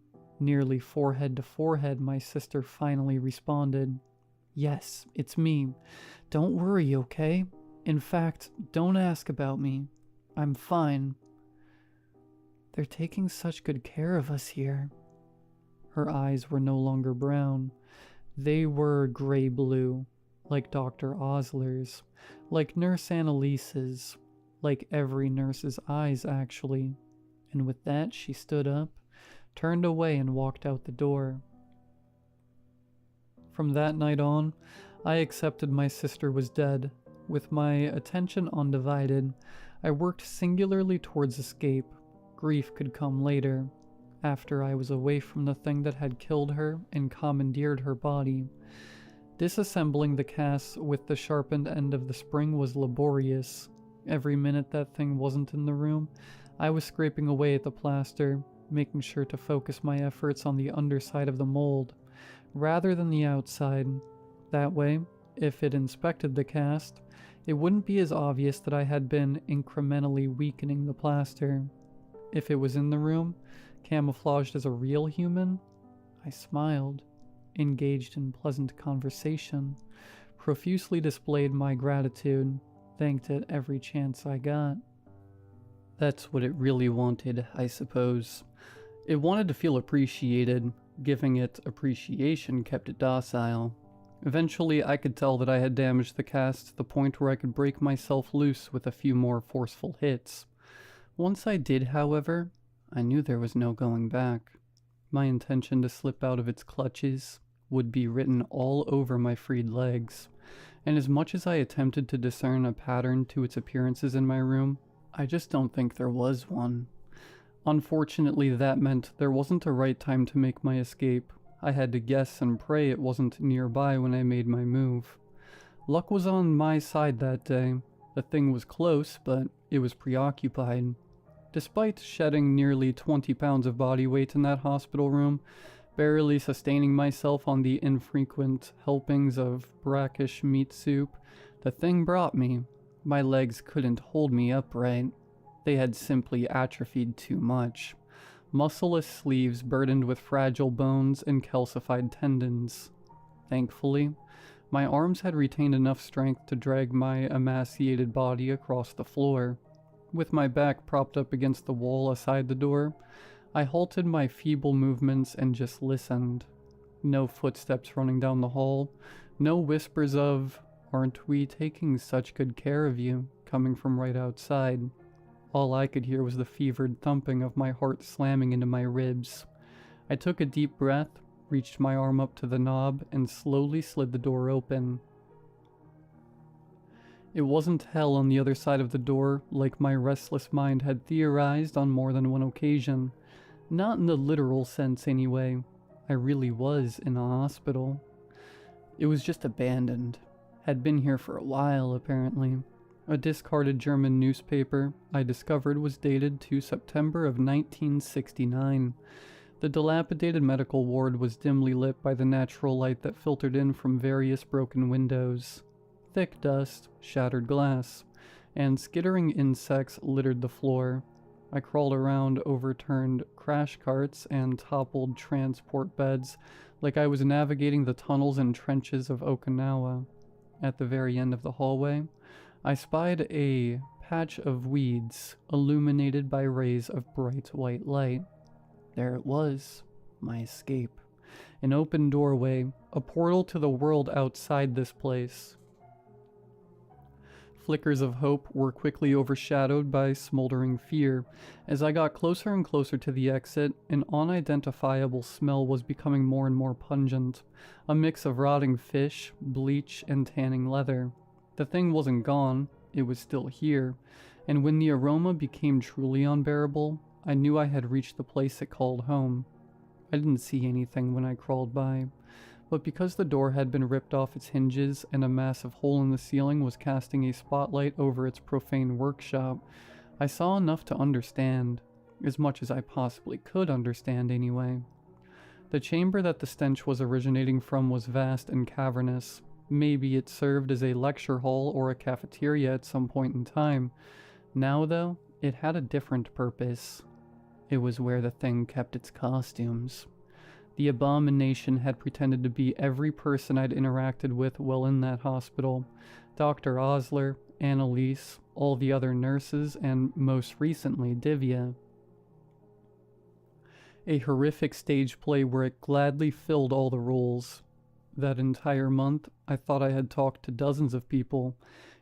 Nearly forehead to forehead, my sister finally responded. "Yes, it's me. Don't worry, okay? In fact, don't ask about me. I'm fine. They're taking such good care of us here." Her eyes were no longer brown. They were gray-blue, like Dr. Osler's, like Nurse Annalise's, like every nurse's eyes, actually. And with that, she stood up, turned away, and walked out the door. From that night on, I accepted my sister was dead. With my attention undivided, I worked singularly towards escape. Grief could come later, after I was away from the thing that had killed her and commandeered her body. Disassembling the casts with the sharpened end of the spring was laborious. Every minute that thing wasn't in the room, I was scraping away at the plaster, making sure to focus my efforts on the underside of the mold, rather than the outside. That way, if it inspected the cast, it wouldn't be as obvious that I had been incrementally weakening the plaster. If it was in the room, camouflaged as a real human, I smiled, engaged in pleasant conversation, profusely displayed my gratitude, thanked it every chance I got. That's what it really wanted, I suppose. It wanted to feel appreciated. Giving it appreciation kept it docile. Eventually, I could tell that I had damaged the cast to the point where I could break myself loose with a few more forceful hits. Once I did, however, I knew there was no going back. My intention to slip out of its clutches would be written all over my freed legs, and as much as I attempted to discern a pattern to its appearances in my room, I just don't think there was one. Unfortunately, that meant there wasn't a right time to make my escape. I had to guess and pray it wasn't nearby when I made my move. Luck was on my side that day. The thing was close, but it was preoccupied. Despite shedding nearly 20 pounds of body weight in that hospital room, barely sustaining myself on the infrequent helpings of brackish meat soup, the thing brought me. My legs couldn't hold me upright. They had simply atrophied too much. Muscleless sleeves burdened with fragile bones and calcified tendons. Thankfully, my arms had retained enough strength to drag my emaciated body across the floor. With my back propped up against the wall aside the door, I halted my feeble movements and just listened. No footsteps running down the hall, no whispers of, "Aren't we taking such good care of you?" coming from right outside. All I could hear was the fevered thumping of my heart slamming into my ribs. I took a deep breath, reached my arm up to the knob, and slowly slid the door open. It wasn't hell on the other side of the door, like my restless mind had theorized on more than one occasion. Not in the literal sense, anyway. I really was in a hospital. It was just abandoned. Had been here for a while, apparently. A discarded German newspaper I discovered was dated to September of 1969. The dilapidated medical ward was dimly lit by the natural light that filtered in from various broken windows. Thick dust, shattered glass, and skittering insects littered the floor. I crawled around overturned crash carts and toppled transport beds like I was navigating the tunnels and trenches of Okinawa. At the very end of the hallway, I spied a patch of weeds illuminated by rays of bright white light. There it was, my escape. An open doorway, a portal to the world outside this place. Flickers of hope were quickly overshadowed by smoldering fear. As I got closer and closer to the exit, an unidentifiable smell was becoming more and more pungent. A mix of rotting fish, bleach, and tanning leather. The thing wasn't gone, it was still here, and when the aroma became truly unbearable, I knew I had reached the place it called home. I didn't see anything when I crawled by, but because the door had been ripped off its hinges and a massive hole in the ceiling was casting a spotlight over its profane workshop, I saw enough to understand, as much as I possibly could understand anyway. The chamber that the stench was originating from was vast and cavernous. Maybe it served as a lecture hall or a cafeteria at some point in time. Now, though, it had a different purpose. It was where the thing kept its costumes. The abomination had pretended to be every person I'd interacted with while in that hospital. Dr. Osler, Annalise, all the other nurses, and most recently, Divya. A horrific stage play where it gladly filled all the roles. That entire month, I thought I had talked to dozens of people.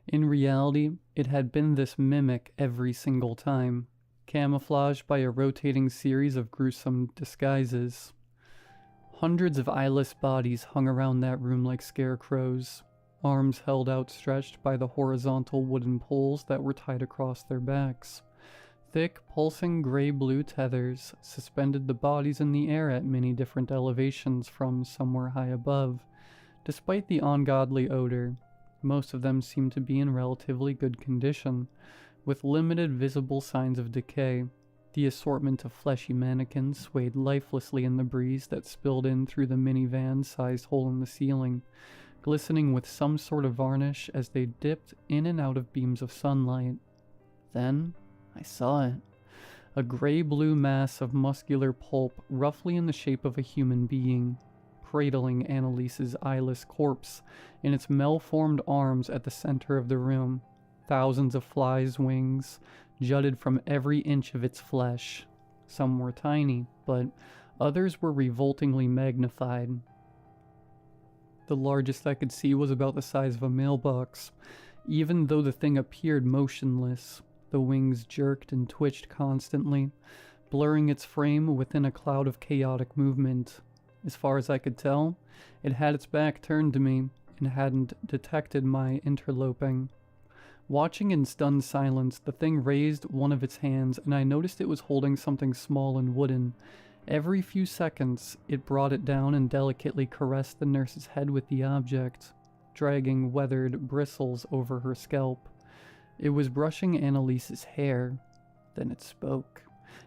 In reality, it had been this mimic every single time, camouflaged by a rotating series of gruesome disguises. Hundreds of eyeless bodies hung around that room like scarecrows, arms held outstretched by the horizontal wooden poles that were tied across their backs. Thick, pulsing gray-blue tethers suspended the bodies in the air at many different elevations from somewhere high above. Despite the ungodly odor, most of them seemed to be in relatively good condition, with limited visible signs of decay. The assortment of fleshy mannequins swayed lifelessly in the breeze that spilled in through the minivan-sized hole in the ceiling, glistening with some sort of varnish as they dipped in and out of beams of sunlight. Then I saw it. A gray-blue mass of muscular pulp roughly in the shape of a human being, cradling Annalise's eyeless corpse in its malformed arms at the center of the room. Thousands of flies' wings jutted from every inch of its flesh. Some were tiny, but others were revoltingly magnified. The largest I could see was about the size of a mailbox, even though the thing appeared motionless. The wings jerked and twitched constantly, blurring its frame within a cloud of chaotic movement. As far as I could tell, it had its back turned to me and hadn't detected my interloping. Watching in stunned silence, the thing raised one of its hands, and I noticed it was holding something small and wooden. Every few seconds, it brought it down and delicately caressed the nurse's head with the object, dragging weathered bristles over her scalp. It was brushing Annalise's hair. Then it spoke,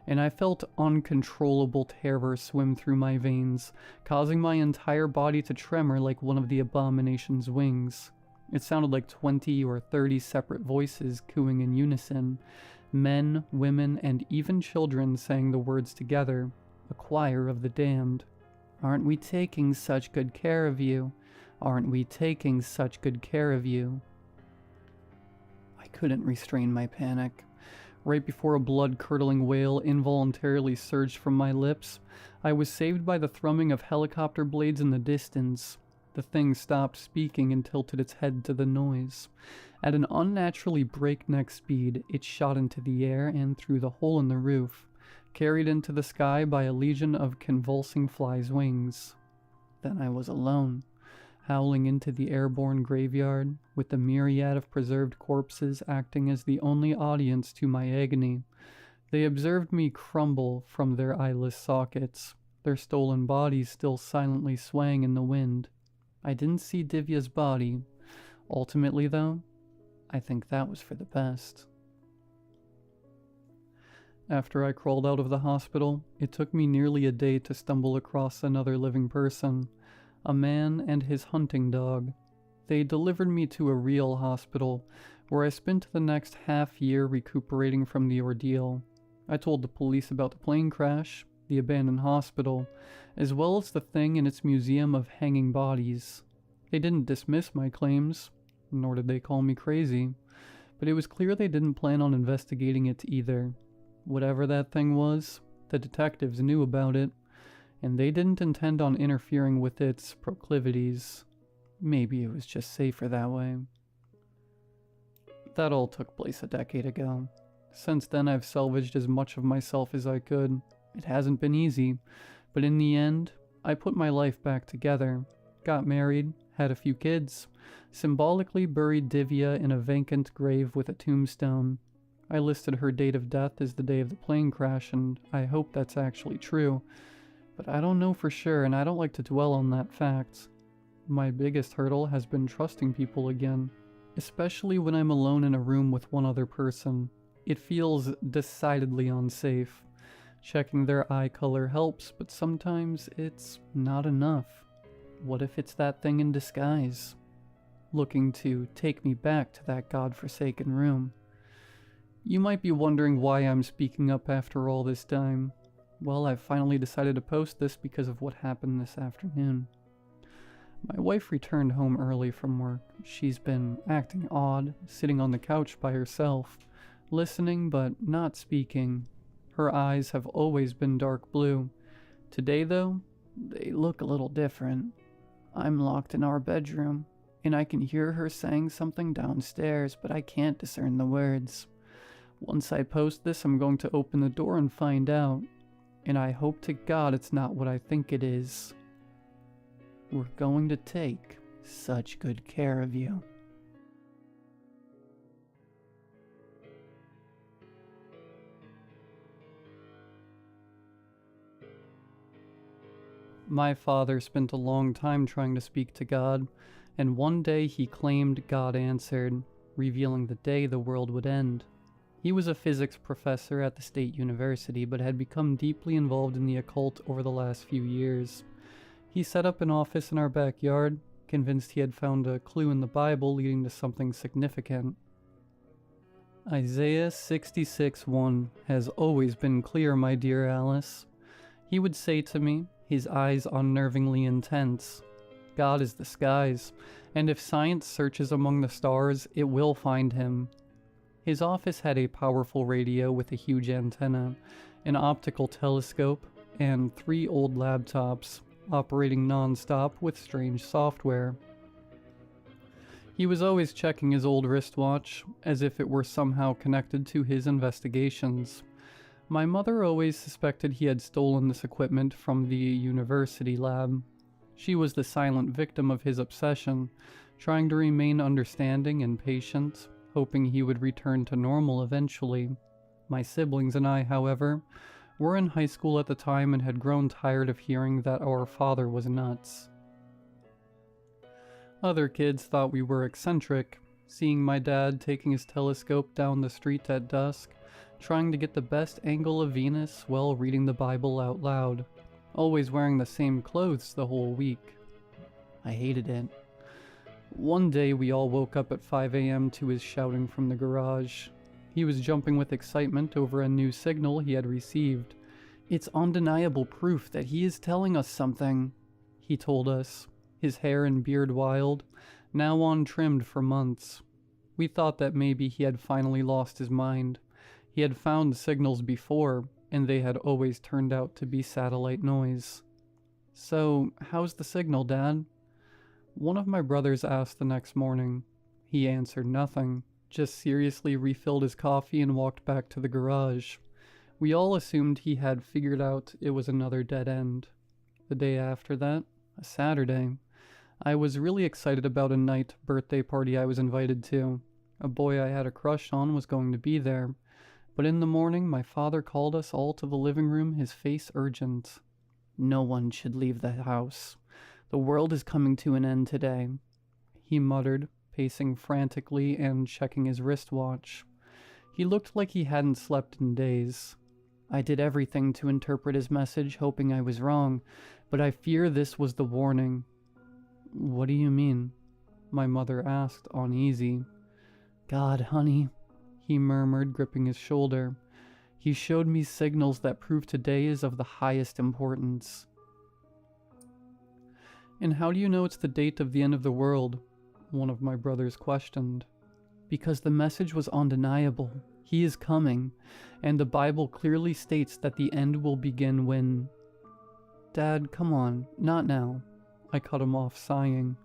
and I felt uncontrollable terror swim through my veins, causing my entire body to tremor like one of the abomination's wings. It sounded like 20 or 30 separate voices cooing in unison. Men, women, and even children sang the words together, a choir of the damned. "Aren't we taking such good care of you? Aren't we taking such good care of you?" I couldn't restrain my panic. Right before a blood-curdling wail involuntarily surged from my lips, I was saved by the thrumming of helicopter blades in the distance. The thing stopped speaking and tilted its head to the noise. At an unnaturally breakneck speed, it shot into the air and through the hole in the roof, carried into the sky by a legion of convulsing flies' wings. Then I was alone, howling into the airborne graveyard, with the myriad of preserved corpses acting as the only audience to my agony. They observed me crumble from their eyeless sockets, their stolen bodies still silently swaying in the wind. I didn't see Divya's body. Ultimately, though, I think that was for the best. After I crawled out of the hospital, it took me nearly a day to stumble across another living person, a man and his hunting dog. They delivered me to a real hospital, where I spent the next half year recuperating from the ordeal. I told the police about the plane crash, the abandoned hospital, as well as the thing in its museum of hanging bodies. They didn't dismiss my claims, nor did they call me crazy, but it was clear they didn't plan on investigating it either. Whatever that thing was, the detectives knew about it, and they didn't intend on interfering with its proclivities. Maybe it was just safer that way. That all took place a decade ago. Since then, I've salvaged as much of myself as I could. It hasn't been easy, but in the end, I put my life back together, got married, had a few kids, symbolically buried Divya in a vacant grave with a tombstone. I listed her date of death as the day of the plane crash, and I hope that's actually true, but I don't know for sure, and I don't like to dwell on that fact. My biggest hurdle has been trusting people again, especially when I'm alone in a room with one other person. It feels decidedly unsafe. Checking their eye color helps, but sometimes it's not enough. What if it's that thing in disguise, looking to take me back to that godforsaken room? You might be wondering why I'm speaking up after all this time. Well, I've finally decided to post this because of what happened this afternoon. My wife returned home early from work. She's been acting odd, sitting on the couch by herself, listening but not speaking. Her eyes have always been dark blue. Today, though, they look a little different. I'm locked in our bedroom, and I can hear her saying something downstairs, but I can't discern the words. Once I post this, I'm going to open the door and find out, and I hope to God it's not what I think it is. We're going to take such good care of you. My father spent a long time trying to speak to God, and one day he claimed God answered, revealing the day the world would end. He was a physics professor at the state university, but had become deeply involved in the occult over the last few years. He set up an office in our backyard, convinced he had found a clue in the Bible leading to something significant. Isaiah 66:1 has always been clear, my dear Alice. He would say to me, his eyes unnervingly intense, God is the skies, and if science searches among the stars, it will find him. His office had a powerful radio with a huge antenna, an optical telescope, and 3 old laptops, operating non-stop with strange software. He was always checking his old wristwatch, as if it were somehow connected to his investigations. My mother always suspected he had stolen this equipment from the university lab. She was the silent victim of his obsession, trying to remain understanding and patient, hoping he would return to normal eventually. My siblings and I, however, were in high school at the time and had grown tired of hearing that our father was nuts. Other kids thought we were eccentric, seeing my dad taking his telescope down the street at dusk, trying to get the best angle of Venus while reading the Bible out loud, always wearing the same clothes the whole week. I hated it. One day we all woke up at 5 a.m. to his shouting from the garage. He was jumping with excitement over a new signal he had received. It's undeniable proof that he is telling us something, he told us, his hair and beard wild, now untrimmed for months. We thought that maybe he had finally lost his mind. He had found signals before, and they had always turned out to be satellite noise. "So, how's the signal, Dad?" one of my brothers asked the next morning. He answered nothing, just seriously refilled his coffee and walked back to the garage. We all assumed he had figured out it was another dead end. The day after that, a Saturday, I was really excited about a night birthday party I was invited to. A boy I had a crush on was going to be there, but in the morning my father called us all to the living room, his face urgent. "No one should leave the house. The world is coming to an end today," he muttered, pacing frantically and checking his wristwatch. He looked like he hadn't slept in days. I did everything to interpret his message, hoping I was wrong, but I fear this was the warning. "What do you mean?" my mother asked, uneasy. "God, honey," he murmured, gripping his shoulder. "He showed me signals that prove today is of the highest importance." "And how do you know it's the date of the end of the world?" one of my brothers questioned. "Because the message was undeniable. He is coming, and the Bible clearly states that the end will begin when—" "Dad, come on, not now." I cut him off, sighing.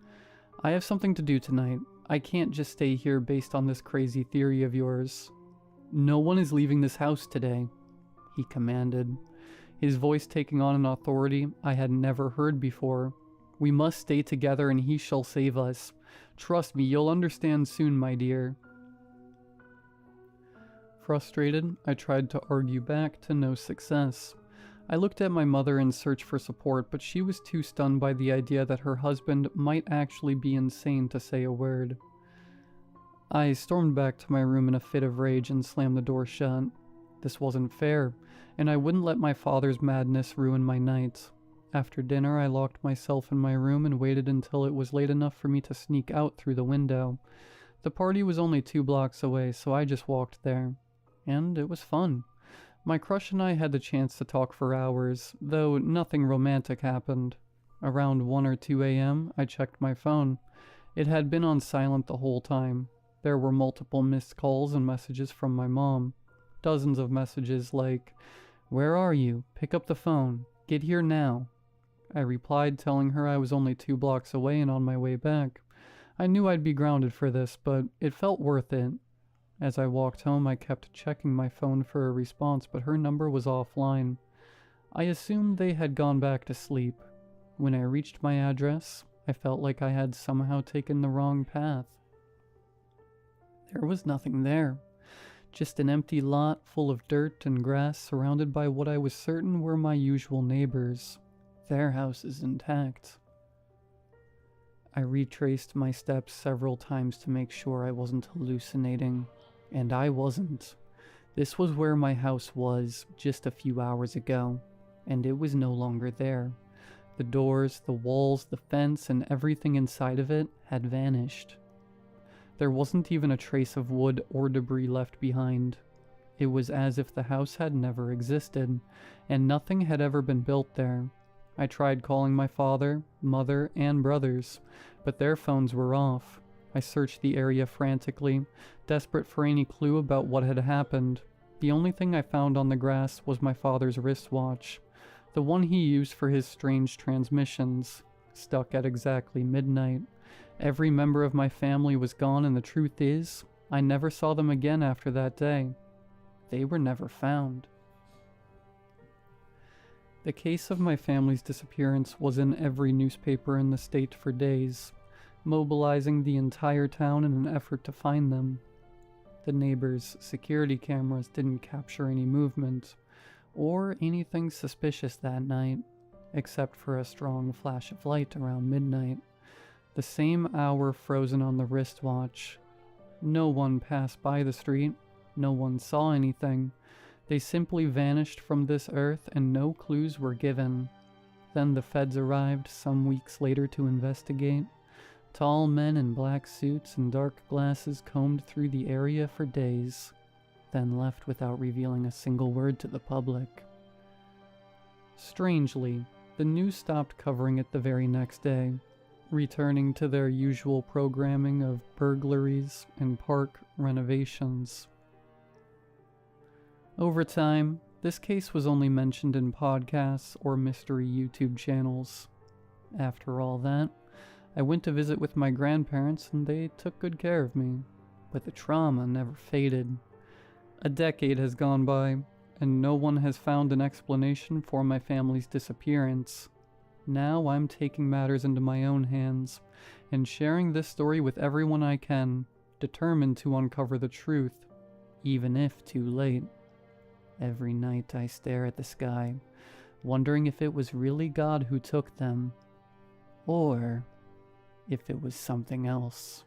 "I have something to do tonight. I can't just stay here based on this crazy theory of yours." "No one is leaving this house today," he commanded, his voice taking on an authority I had never heard before. "We must stay together and he shall save us. Trust me, you'll understand soon, my dear." Frustrated, I tried to argue back, to no success. I looked at my mother in search for support, but she was too stunned by the idea that her husband might actually be insane to say a word. I stormed back to my room in a fit of rage and slammed the door shut. This wasn't fair, and I wouldn't let my father's madness ruin my night. After dinner, I locked myself in my room and waited until it was late enough for me to sneak out through the window. The party was only 2 blocks away, so I just walked there. And it was fun. My crush and I had the chance to talk for hours, though nothing romantic happened. Around 1 or 2 a.m., I checked my phone. It had been on silent the whole time. There were multiple missed calls and messages from my mom. Dozens of messages like, "Where are you? Pick up the phone. Get here now." I replied, telling her I was only 2 blocks away and on my way back. I knew I'd be grounded for this, but it felt worth it. As I walked home, I kept checking my phone for a response, but her number was offline. I assumed they had gone back to sleep. When I reached my address, I felt like I had somehow taken the wrong path. There was nothing there. Just an empty lot full of dirt and grass surrounded by what I was certain were my usual neighbors. Their houses intact. I retraced my steps several times to make sure I wasn't hallucinating. And I wasn't. This was where my house was just a few hours ago, and it was no longer there. The doors, the walls, the fence, and everything inside of it had vanished. There wasn't even a trace of wood or debris left behind. It was as if the house had never existed, and nothing had ever been built there. I tried calling my father, mother, and brothers, but their phones were off. I searched the area frantically, desperate for any clue about what had happened. The only thing I found on the grass was my father's wristwatch, the one he used for his strange transmissions, stuck at exactly midnight. Every member of my family was gone, and the truth is, I never saw them again after that day. They were never found. The case of my family's disappearance was in every newspaper in the state for days, mobilizing the entire town in an effort to find them. The neighbors' security cameras didn't capture any movement, or anything suspicious that night, except for a strong flash of light around midnight. The same hour frozen on the wristwatch. No one passed by the street. No one saw anything. They simply vanished from this earth and no clues were given. Then the feds arrived some weeks later to investigate. Tall men in black suits and dark glasses combed through the area for days, then left without revealing a single word to the public. Strangely, the news stopped covering it the very next day, returning to their usual programming of burglaries and park renovations. Over time, this case was only mentioned in podcasts or mystery YouTube channels. After all that, I went to visit with my grandparents and they took good care of me, but the trauma never faded. A decade has gone by, and no one has found an explanation for my family's disappearance. Now I'm taking matters into my own hands and sharing this story with everyone I can, determined to uncover the truth, even if too late. Every night I stare at the sky, wondering if it was really God who took them, or if it was something else.